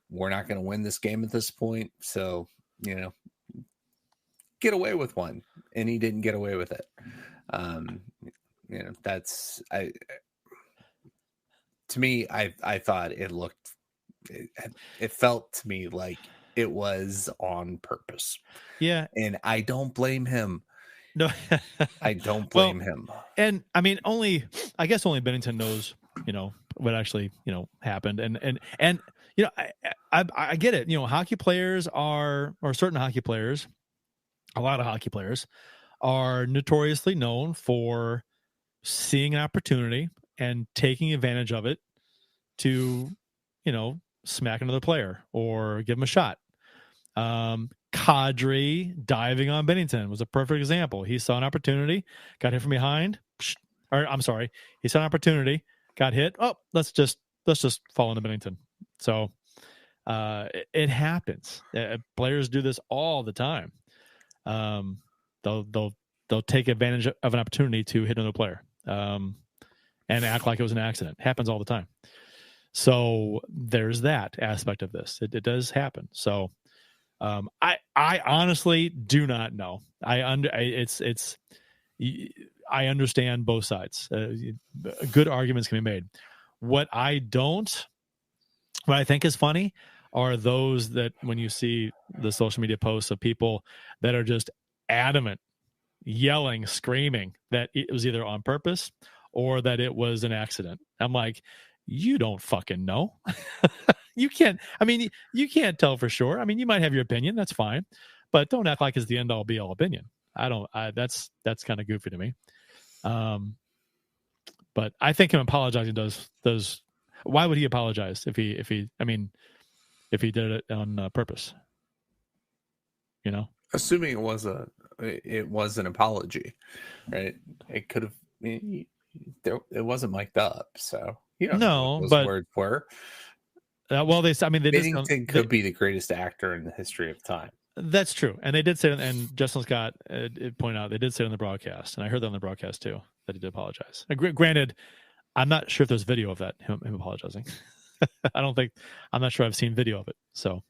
We're not going to win this game at this point. So, get away with one, and he didn't get away with it. To me, I thought it looked it felt to me like it was on purpose. Yeah. And I don't blame him. No, I don't blame him. And I mean, I guess only Binnington knows, what actually, happened. And I get it. Hockey players or certain hockey players, a lot of hockey players are notoriously known for seeing an opportunity and taking advantage of it to, smack another player or give him a shot. Kadri diving on Binnington was a perfect example. He saw an opportunity, got hit from behind. He saw an opportunity, got hit. Oh, let's just fall into Binnington. So it happens. Players do this all the time. They'll take advantage of an opportunity to hit another player and act like it was an accident. It happens all the time. So there's that aspect of this. It does happen. So I honestly do not know. I understand both sides. Good arguments can be made. What I think is funny are those that when you see the social media posts of people that are just adamant, yelling, screaming that it was either on purpose or that it was an accident. I'm like, you don't fucking know. You can't tell for sure. I mean, you might have your opinion. That's fine. But don't act like it's the end all be all opinion. That's kind of goofy to me. But I think him apologizing does. Why would he apologize if he did it on purpose? Assuming it was an apology, right? It could have. It wasn't mic'd up, so no. Those but words were. Binnington could be the greatest actor in the history of time. That's true, and they did say, and Justin Scott pointed out they did say it on the broadcast, and I heard that on the broadcast too that he did apologize. Granted, I'm not sure if there's video of that him apologizing. I'm not sure I've seen video of it. So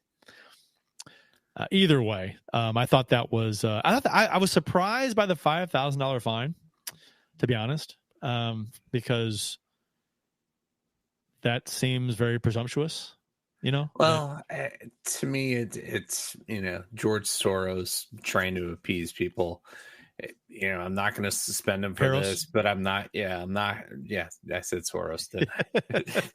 either way, I thought that was. I was surprised by the $5,000 fine, to be honest, because that seems very presumptuous. Well, to me, it's George Soros trying to appease people. I'm not going to suspend him for this, but I'm not. Yeah, I said Soros.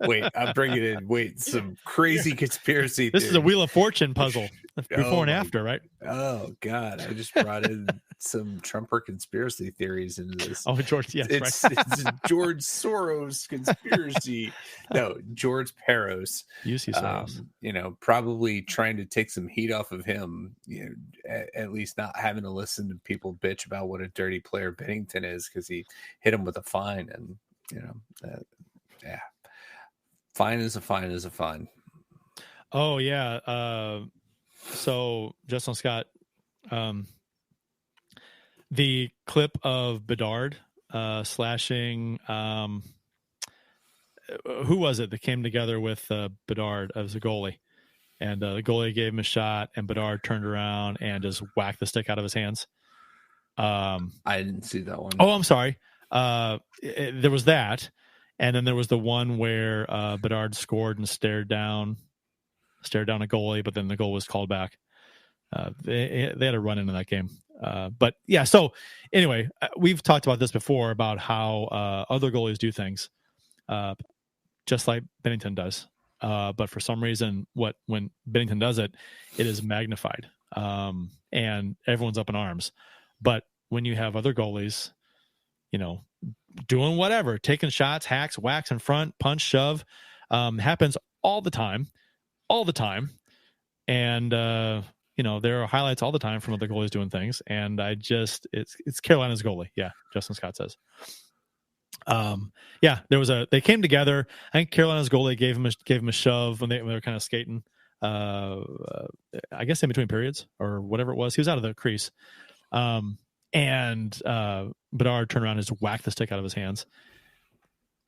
Wait, I'm bringing in. Wait, some crazy conspiracy. This is a Wheel of Fortune puzzle before and after, right? Oh God, I just brought in some Trumper conspiracy theories into this. Oh, George, yes, it's George Soros conspiracy. No, George Peros. UC Soros. Probably trying to take some heat off of him. At least not having to listen to people bitch about what a dirty player Binnington is because he hit him with a fine, and fine is a fine is a fine. Oh yeah. So Justin Scott, the clip of Bedard slashing. Who was it that came together with Bedard as a goalie? And the goalie gave him a shot, and Bedard turned around and just whacked the stick out of his hands. I didn't see that one. Oh, I'm sorry. There was that, and then there was the one where Bedard scored and stared down a goalie, but then the goal was called back. They had a run into that game. But yeah, so anyway, we've talked about this before about how other goalies do things just like Binnington does. But for some reason, when Binnington does it, it is magnified, and everyone's up in arms. But when you have other goalies, doing whatever, taking shots, hacks, whacks in front, punch, shove, happens all the time. And, there are highlights all the time from other goalies doing things. And it's Carolina's goalie. Yeah. Justin Scott says. They came together. I think Carolina's goalie gave him a shove when they were kind of skating, I guess in between periods or whatever it was. He was out of the crease. And Bedard turned around and just whacked the stick out of his hands.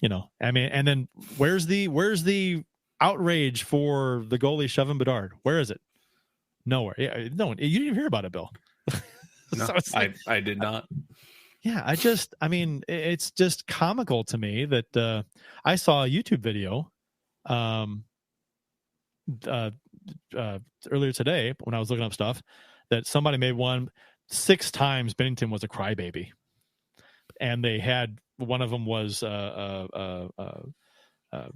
And then where's the outrage for the goalie shoving Bedard? Where is it? Nowhere. Yeah, no one. You didn't even hear about it, Bill. No, I did not. Yeah, it's just comical to me that I saw a YouTube video earlier today when I was looking up stuff that somebody made one 6 times. Binnington was a crybaby, and they had one of them was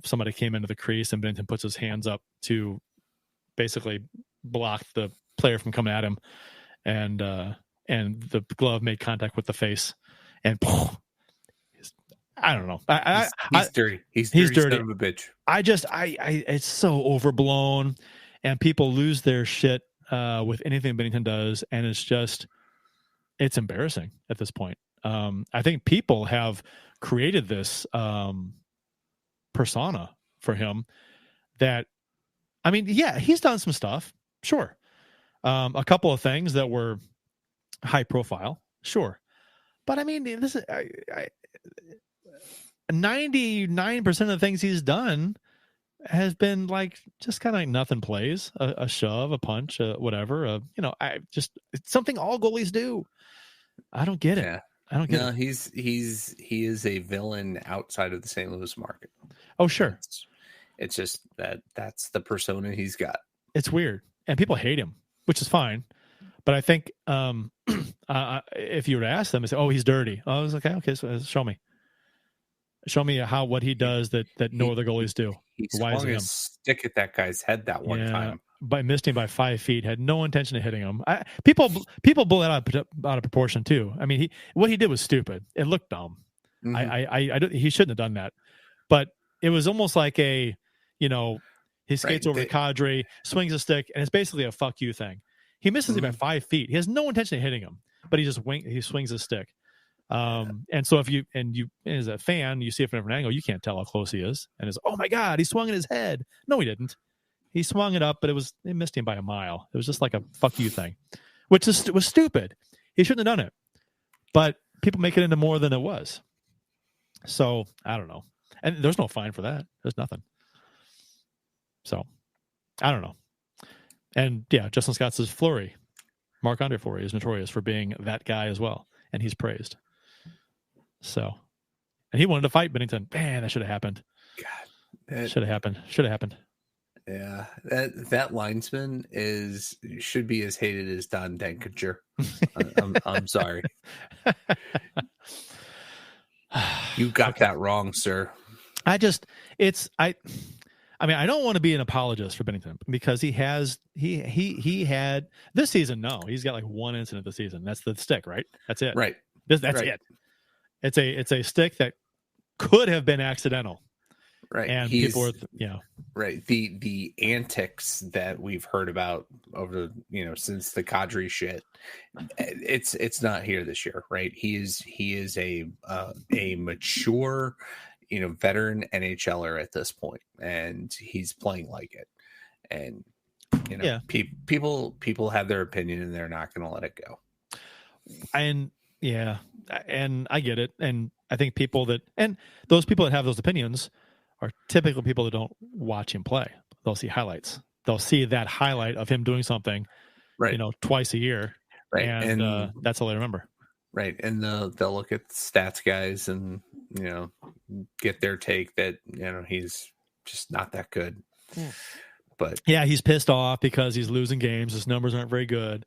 somebody came into the crease and Binnington puts his hands up to basically block the player from coming at him, and the glove made contact with the face, and I don't know. He's dirty. He's dirty. Son of a bitch. It's so overblown, and people lose their shit with anything Binnington does, and it's embarrassing at this point. I think people have created this persona for him that, I mean, yeah, he's done some stuff, sure. A couple of things that were high profile, sure. But I mean, this is 99% of the things he's done has been like just kind of like nothing plays, a shove, a punch, whatever. It's something all goalies do. I don't get it. Yeah. I don't get it. He is a villain outside of the St. Louis market. Oh, sure. It's just that's the persona he's got. It's weird, and people hate him, which is fine. But I think if you were to ask them and say, "Oh, he's dirty," I was like, okay, so show me what he does that no other goalies do. He Why is swung it him? his stick at that guy's head that one time. But missed him by 5 feet. Had no intention of hitting him. People blow that out of proportion too. I mean, what he did was stupid. It looked dumb. Mm-hmm. He shouldn't have done that. But it was almost like he skates over the cadre, swings a stick, and it's basically a fuck you thing. He misses him by 5 feet. He has no intention of hitting him, but he swings his stick. And so if you as a fan, you see it from a different angle, you can't tell how close he is. And it's, oh my God, he swung at his head. No, he didn't. He swung it up, but it missed him by a mile. It was just like a fuck you thing, which was stupid. He shouldn't have done it, but people make it into more than it was. So I don't know. And there's no fine for that. There's nothing. So I don't know. And yeah, Justin Scott says Fleury, Marc-Andre Fleury is notorious for being that guy as well. And he's praised. So, and he wanted to fight Binnington. Man, that should have happened. God, should have happened. Yeah, that linesman should be as hated as Don Denkinger. I'm sorry. You got that wrong, sir. I mean, I don't want to be an apologist for Binnington because he had this season. No, he's got like one incident this season. That's the stick, right? That's it. Right. That's it. It's a stick that could have been accidental. Right. And people are, right. The antics that we've heard about over since the Kadri shit, it's not here this year, right? He is a mature, veteran NHLer at this point, and he's playing like it. And people have their opinion, and they're not going to let it go. And I get it, and I think those people that have those opinions are typical people that don't watch him play. They'll see highlights. They'll see that highlight of him doing something, right, twice a year, right, and that's all they remember. Right, and they'll look at stats guys and get their take that he's just not that good. Yeah. But yeah, he's pissed off because he's losing games. His numbers aren't very good,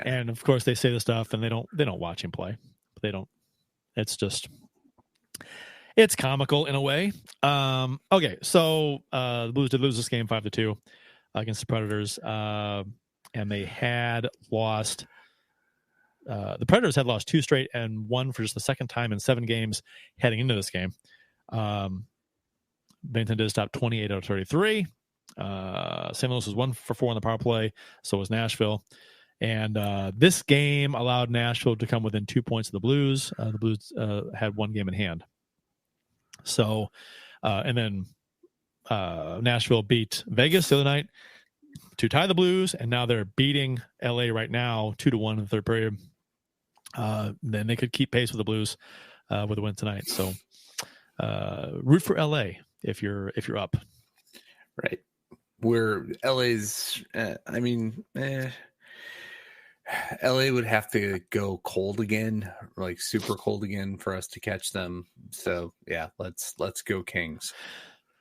and of course they say the stuff, and they don't watch him play. They don't. It's comical in a way. Okay, so the Blues did lose this game 5-2 against the Predators, and they had lost. The Predators had lost 2 straight and won for just the second time in 7 games heading into this game. Binnington did stop 28 out of 33. St. Louis was 1 for 4 on the power play. So was Nashville. And this game allowed Nashville to come within 2 points of the Blues. The Blues had 1 game in hand. So, and then Nashville beat Vegas the other night to tie the Blues, and now they're beating LA right now 2-1 in the third period. Then they could keep pace with the Blues with a win tonight. So, root for LA if you're up. Right. Where LA's, LA would have to go cold again, like super cold again, for us to catch them. So yeah, let's go Kings.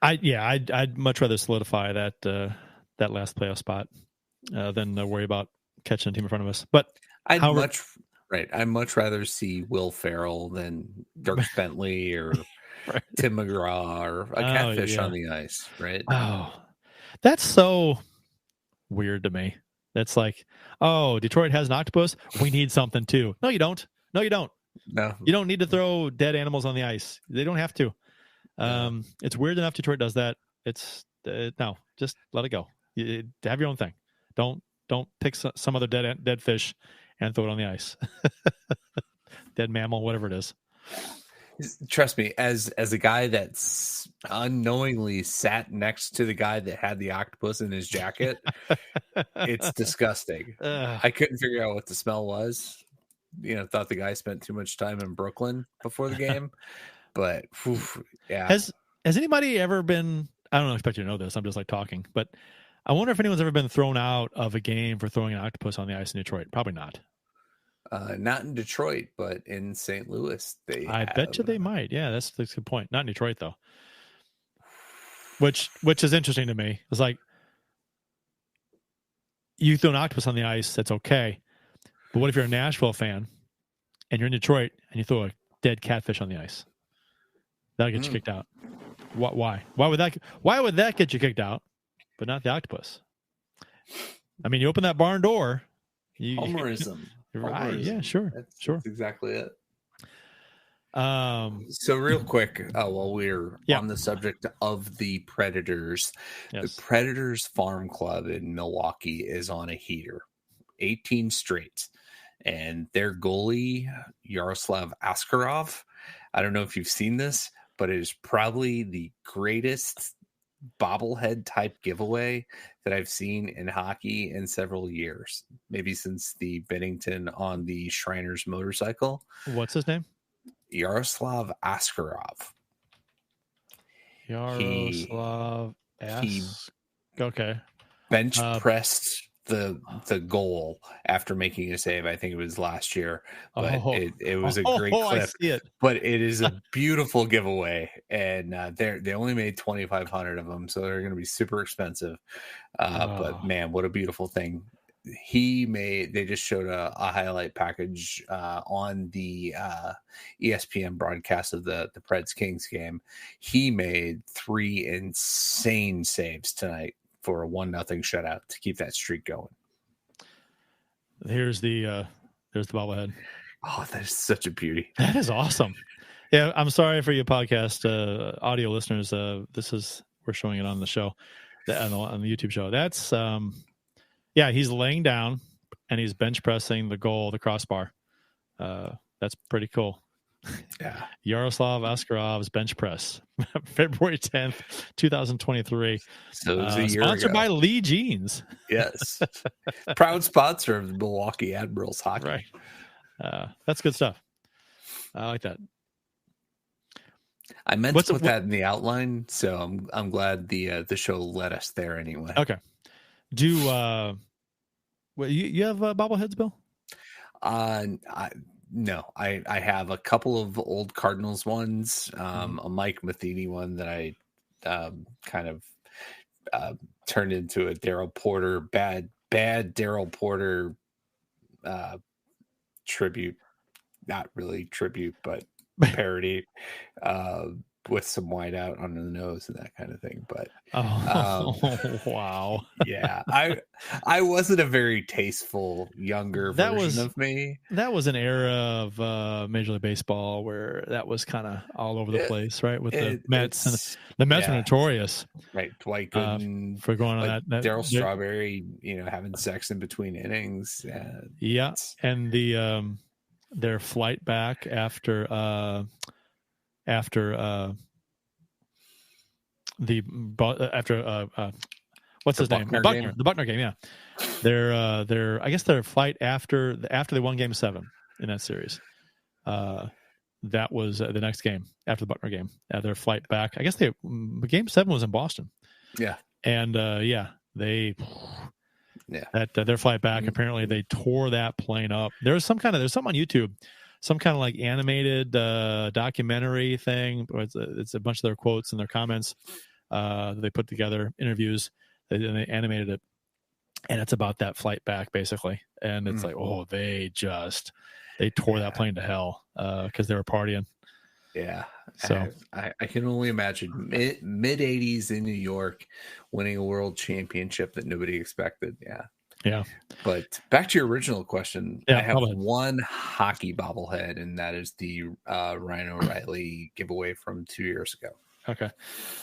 I'd much rather solidify that that last playoff spot than worry about catching a team in front of us. But I'd much rather see Will Ferrell than Dirk Bentley or right. Tim McGraw or a catfish on the ice, right? Oh, that's so weird to me. That's like, oh, Detroit has an octopus. We need something too. No, you don't. No, you don't. No, you don't need to throw dead animals on the ice. They don't have to. It's weird enough Detroit does that. It's no, just let it go. You have your own thing. Don't pick some other dead fish and throw it on the ice. Dead mammal, whatever it is. Trust me, as a guy that's unknowingly sat next to the guy that had the octopus in his jacket, it's disgusting. I couldn't figure out what the smell was. Thought the guy spent too much time in Brooklyn before the game. But yeah. Has anybody ever been? I don't expect you to know this. I'm just like talking, but I wonder if anyone's ever been thrown out of a game for throwing an octopus on the ice in Detroit. Probably not. Not in Detroit, but in St. Louis, I bet you they might. Yeah, that's a good point. Not in Detroit though. Which is interesting to me. It's like you throw an octopus on the ice, that's okay. But what if you're a Nashville fan and you're in Detroit and you throw a dead catfish on the ice? That'll get you kicked out. Why? Why would that get you kicked out, but not the octopus? I mean, you open that barn door. Homerism. Right. Yeah, sure. That's exactly it. So real quick, while we're on the subject of the Predators, the Predators Farm Club in Milwaukee is on a heater, 18 straight. And their goalie, Yaroslav Askarov, I don't know if you've seen this, but it is probably the greatest bobblehead type giveaway that I've seen in hockey in several years, maybe since the Binnington on the Shriners motorcycle. What's his name? Yaroslav Askarov. Okay. Bench pressed the goal after making a save. I think it was last year, but it was a great clip. I see it. But it is a beautiful giveaway, and they only made 2,500 of them, so they're going to be super expensive. But man, what a beautiful thing! They just showed a highlight package on the ESPN broadcast of the Preds Kings game. He made 3 insane saves tonight for a 1-0 shutout to keep that streak going. There's the bobblehead. Oh, that is such a beauty. That is awesome. Yeah, I'm sorry for you podcast audio listeners. We're showing it on the show, on the YouTube show. That's he's laying down and he's bench pressing the crossbar. That's pretty cool. Yeah. Yaroslav Askarov's bench press, February 10th, 2023. So it was a year sponsored ago. by Lee Jeans. Yes. Proud sponsor of the Milwaukee Admirals hockey. Right. That's good stuff. I like that. I meant to put that in the outline, so I'm glad the show led us there anyway. Okay. Do you have bobbleheads, Bill? No, I have a couple of old Cardinals ones, a Mike Matheny one that I kind of turned into a Daryl Porter, bad Daryl Porter tribute. Not really tribute, but parody with some whiteout under the nose and that kind of thing. But wow. Yeah, I wasn't a very tasteful younger version of me. That was an era of Major League Baseball where that was kind of all over the place, right? With the Mets, and the Mets were notorious, right? Dwight Gooden for going on that Darryl Strawberry, having sex in between innings. And their flight back after what's his name? Buckner. The Buckner game, yeah. Their I guess their flight after they won Game 7 in that series. That was the next game after the Buckner game. Their flight back. I guess Game 7 was in Boston. Yeah. And their flight back, apparently they tore that plane up. There's something on YouTube, some kind of like animated documentary thing. It's a bunch of their quotes and their comments they put together, interviews. They animated it, and it's about that flight back basically. And it's like, oh, they tore that plane to hell because they were partying. Yeah. So I can only imagine mid 80s in New York winning a world championship that nobody expected. Yeah. Yeah. But back to your original question, Yeah, I have one hockey bobblehead, and that is the Ryan O'Reilly giveaway from 2 years ago. Okay.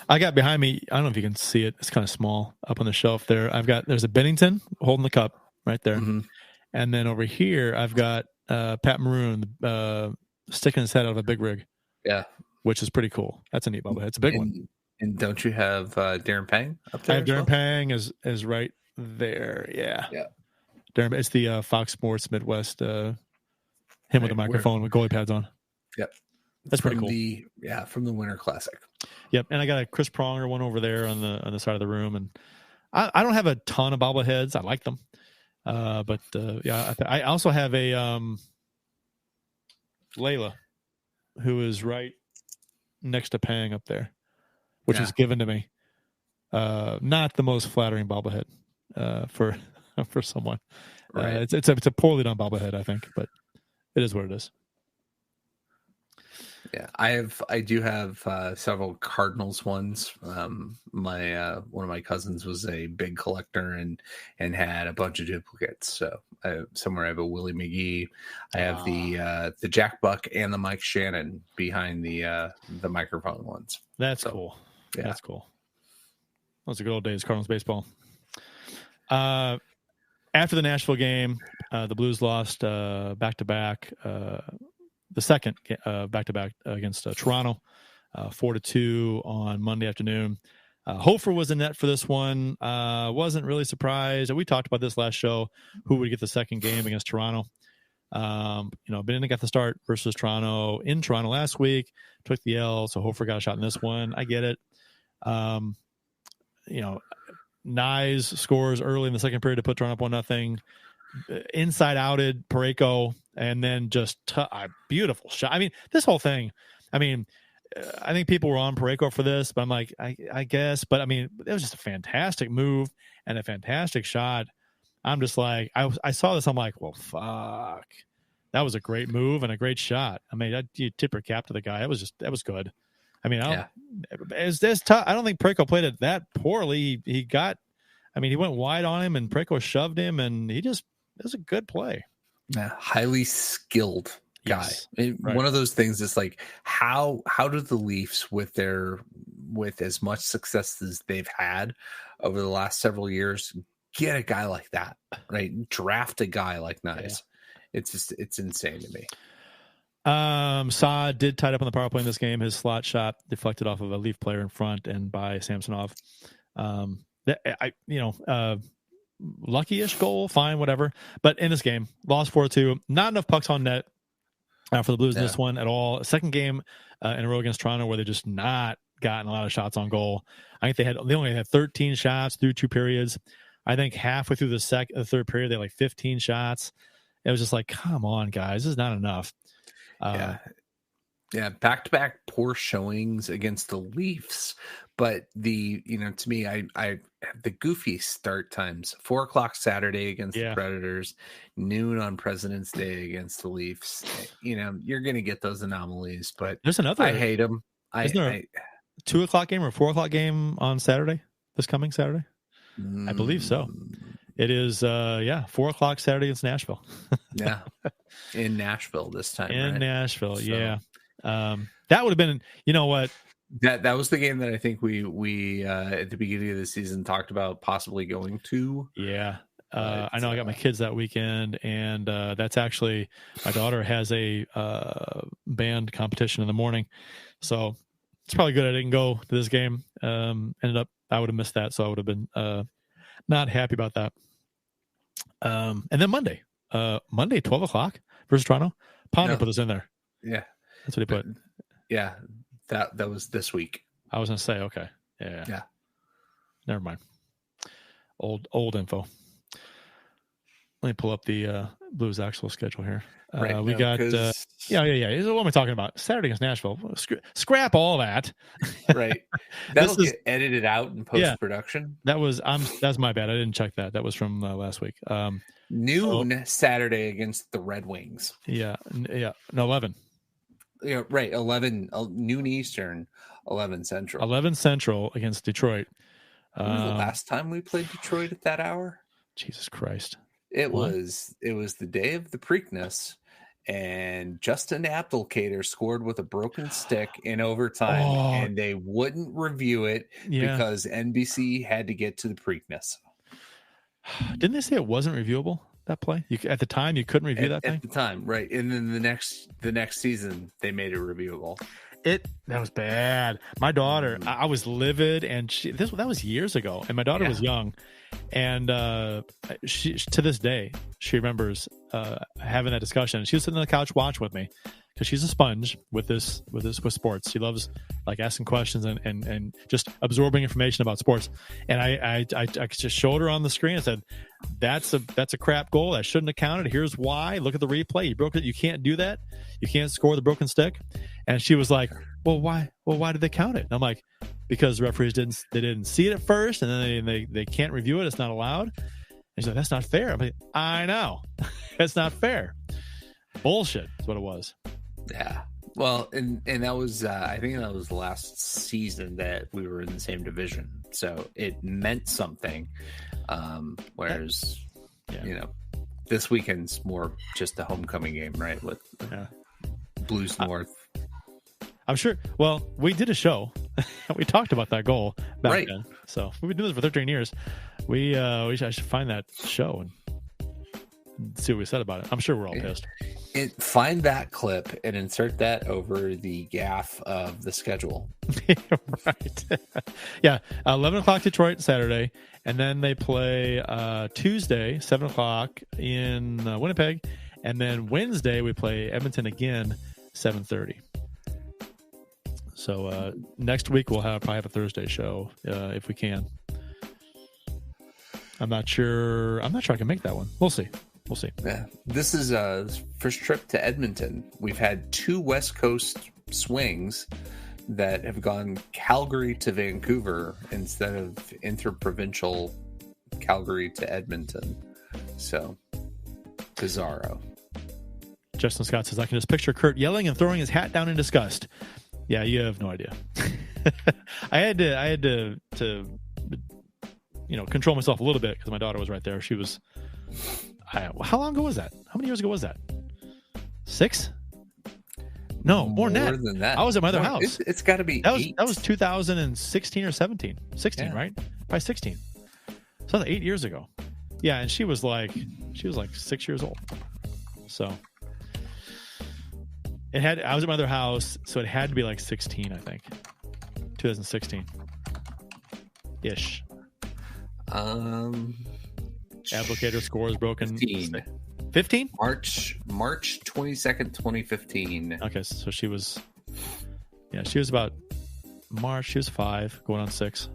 I got behind me, I don't know if you can see it. It's kind of small up on the shelf there. There's a Binnington holding the cup right there. Mm-hmm. And then over here, I've got Pat Maroon sticking his head out of a big rig. Yeah. Which is pretty cool. That's a neat bobblehead. It's a big one. And don't you have Darren Pang up there? I have Darren Pang is right there. Yeah. Yeah. Darren, it's the Fox Sports Midwest, him with the microphone with goalie pads on. Yep. That's pretty cool. From the Winter Classic. Yep. And I got a Chris Pronger one over there on the side of the room. And I don't have a ton of bobbleheads. I like them. But I also have a Layla, who is right next to Pang up there, which was given to me. Not the most flattering bobblehead for someone. Right. It's a poorly done bobblehead, I think, but it is what it is. Yeah, I do have several Cardinals ones. My one of my cousins was a big collector and had a bunch of duplicates. So somewhere I have a Willie McGee. I have the Jack Buck and the Mike Shannon behind the microphone ones. That's cool. Yeah. That's cool. Those are good old days, Cardinals baseball. After the Nashville game, the Blues lost back-to-back. The second back-to-back against Toronto, 4-2 on Monday afternoon. Hofer was in net for this one. Wasn't really surprised. We talked about this last show, who would get the second game against Toronto. Binnington got the start versus Toronto in Toronto last week, took the L, so Hofer got a shot in this one. I get it. Nyes scores early in the second period to put Toronto up 1-0. Inside outed Parayko, and then just a beautiful shot. I mean, this whole thing, I think people were on Parayko for this, but I'm like, I guess, but I mean, it was just a fantastic move and a fantastic shot. I'm just like, I saw this, I'm like, well, fuck. That was a great move and a great shot. I mean, you tip your cap to the guy. That was good. I mean, it's tough. I don't think Parayko played it that poorly. He went wide on him and Parayko shoved him, and it was a good play. Yeah, highly skilled guy. Yes, right. One of those things is like, how do the Leafs with as much success as they've had over the last several years get a guy like that, right? Draft a guy like Nyes. Yeah. It's insane to me. Saad did tie up on the power play in this game. His slot shot deflected off of a Leaf player in front and by Samsonov. Lucky-ish goal, fine, whatever. But in this game, lost 4-2. Not enough pucks on net for the Blues in this one at all. Second game in a row against Toronto where they just not gotten a lot of shots on goal. I think they only had 13 shots through 2 periods. I think halfway through the third period, they had like 15 shots. It was just like, come on, guys, this is not enough. Back-to-back poor showings against the Leafs, but to me, I have the goofy start times: 4:00 Saturday against the Predators, noon on President's Day against the Leafs. You're gonna get those anomalies, but there's another. I hate them. Isn't there a 2:00 game or 4:00 game on Saturday? This coming Saturday, I believe so. It is 4:00 Saturday against Nashville. Yeah, in Nashville this time. In Nashville, yeah. That would have been, you know what? That was the game that I think we at the beginning of the season talked about possibly going to. Yeah. I know I got my kids that weekend, and that's actually, my daughter has a band competition in the morning. So it's probably good I didn't go to this game. Ended up, I would have missed that. So I would have been not happy about that. And then Monday, 12 o'clock versus Toronto. Ponder put us in there. Yeah. That's what he put. Yeah. That was this week. I was going to say, okay. Yeah. Never mind. Old info. Let me pull up the Blues actual schedule here. Right, we got yeah. What am I talking about? Saturday against Nashville. Scrap all that. Right. That'll get edited out in post production. That's my bad. I didn't check that. That was from last week. Noon Saturday against the Red Wings. Yeah. No, 11. Yeah, right. 11 noon Eastern, 11 Central. 11 Central against Detroit. When was the last time we played Detroit at that hour? Jesus Christ. It was the day of the Preakness, and Justin Applicator scored with a broken stick in overtime, and they wouldn't review it because NBC had to get to the Preakness. Didn't they say it wasn't reviewable, that play? At the time, you couldn't review that thing? At the time, right. And then the next season, they made it reviewable. That was bad. My daughter, I was livid, and that was years ago, and my daughter was young, and she to this day she remembers having that discussion. She was sitting on the couch watching with me because she's a sponge with sports. She loves like asking questions and just absorbing information about sports. And I just showed her on the screen and said, that's a crap goal. That shouldn't have counted. Here's why. Look at the replay. You broke it. You can't do that. You can't score the broken stick. And she was like, well, why did they count it? And I'm like, because the referees didn't see it at first, and then they can't review it. It's not allowed. And she's like, that's not fair. I'm like, I know. That's not fair. Bullshit is what it was. Yeah. Well, and that was I think that was last season that we were in the same division, so it meant something. Whereas, this weekend's more just a homecoming game, right? With Blues North. I'm sure. Well, we did a show. We talked about that goal back then. So we've been doing this for 13 years. I should find that show and see what we said about it. I'm sure we're all pissed. Find that clip and insert that over the gaff of the schedule. Right. Yeah. 11 o'clock Detroit Saturday. And then they play Tuesday, 7 o'clock in Winnipeg. And then Wednesday we play Edmonton again, 7:30. So next week we'll probably have a Thursday show if we can. I'm not sure I can make that one. We'll see. Yeah, this is first trip to Edmonton. We've had 2 West Coast swings that have gone Calgary to Vancouver instead of interprovincial Calgary to Edmonton. So, bizarro. Justin Scott says, I can just picture Kurt yelling and throwing his hat down in disgust. Yeah, you have no idea. I had to control myself a little bit because my daughter was right there. She was. How long ago was that? How many years ago was that? 6? No, more than that. I was at my other house. It's got to be that was 2016 or 17. 16, right? Probably 16. So that's 8 years ago. Yeah, and she was like 6 years old. So I was at my other house, so it had to be like 16, I think. 2016. Ish. Applicator scores broken. 15? March 22nd, 2015. Okay, so she was about March. She was 5, going on 6.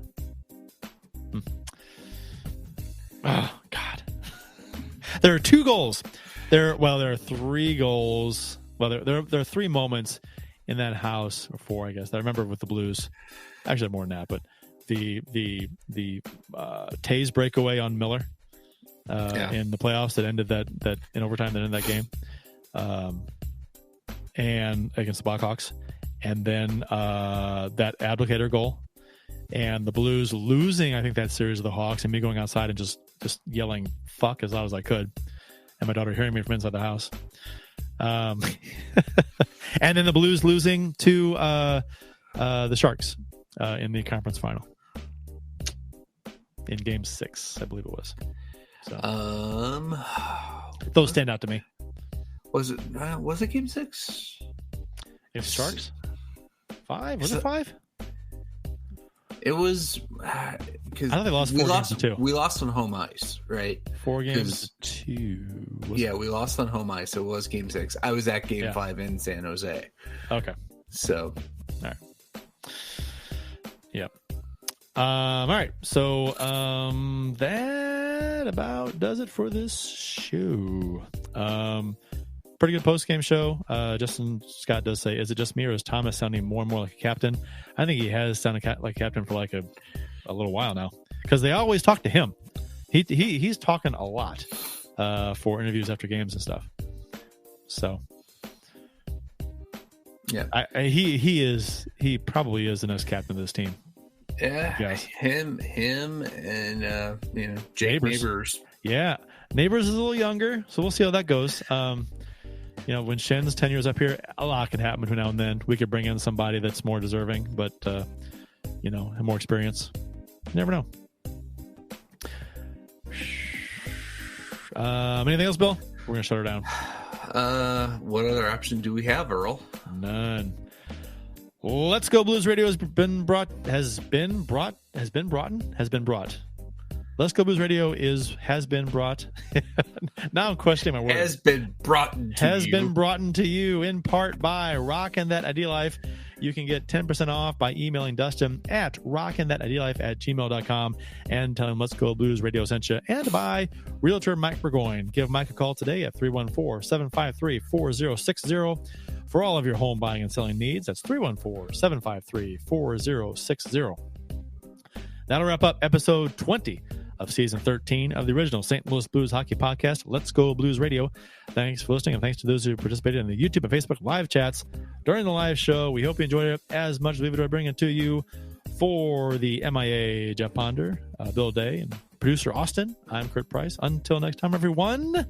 Oh, God. There are 2 goals. There are 3 goals. Well, there are 3 moments in that house, or 4, I guess. I remember with the Blues. Actually, more than that, but the Taze breakaway on Miller. In the playoffs that ended that in overtime that ended that game, and against the Blackhawks, and then that Applicator goal, and the Blues losing I think that series of the Hawks, and me going outside and just yelling "fuck" as loud as I could, and my daughter hearing me from inside the house, and then the Blues losing to the Sharks in the conference final in Game 6, I believe it was. So, those stand out to me. Was it Game 6? If Sharks 5 was it 5? It was because I know they lost 4 games to 2. We lost on home ice, right? 4 games to 2. We lost on home ice. So it was Game 6. I was at Game 5 in San Jose. Okay, so all right, yep. All right, so that about does it for this show. Pretty good post-game show. Justin Scott does say, is it just me or is Thomas sounding more and more like a captain? I think he has sounded like a captain for like a little while now, because they always talk to him. He's talking a lot for interviews after games and stuff. So yeah, he probably is the next captain of this team. Yeah, yes. him, and Jake Neighbors. Yeah, Neighbors is a little younger, so we'll see how that goes. When Shen's tenure is up here, a lot can happen between now and then. We could bring in somebody that's more deserving, but have more experience. You never know. Anything else, Bill? We're gonna shut her down. What other option do we have, Earl? None. Let's Go Blues Radio has been brought. Let's Go Blues Radio has been brought. Now I'm questioning my words. Has been brought to you in part by Rockin' That Idea Life. You can get 10% off by emailing Dustin at rockinthatidlife@gmail.com and tell him Let's Go Blues Radio sent you. And by realtor Mike Burgoyne. Give Mike a call today at 314-753-4060 for all of your home buying and selling needs. That's 314-753-4060. That'll wrap up episode 20 of season 13 of the original St. Louis Blues Hockey Podcast, Let's Go Blues Radio. Thanks for listening, and thanks to those who participated in the YouTube and Facebook live chats during the live show. We hope you enjoyed it as much as we enjoyed bringing it to you. For the MIA Jeff Ponder, Bill Day, and producer Austin, I'm Kurt Price. Until next time, everyone,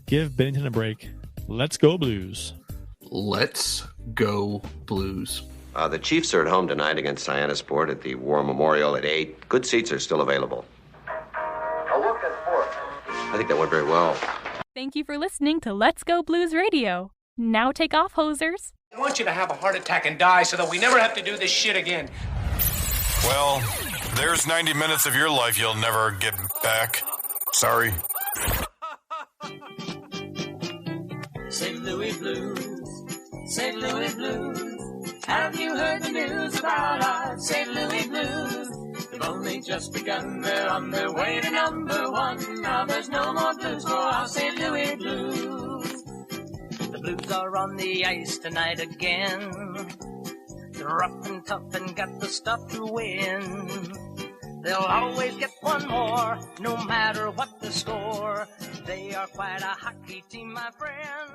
give Binnington a break. Let's go Blues. Let's go Blues. The Chiefs are at home tonight against Cyanosport at the War Memorial at 8. Good seats are still available. A look at sports. I think that went very well. Thank you for listening to Let's Go Blues Radio. Now take off, hosers. I want you to have a heart attack and die so that we never have to do this shit again. Well, there's 90 minutes of your life you'll never get back. Sorry. St. Louis Blues, St. Louis Blues. Have you heard the news about our St. Louis Blues? They've only just begun, they're on their way to number one. Now there's no more blues for our St. Louis Blues. The Blues are on the ice tonight again. They're rough and tough and got the stuff to win. They'll always get one more, no matter what the score. They are quite a hockey team, my friend.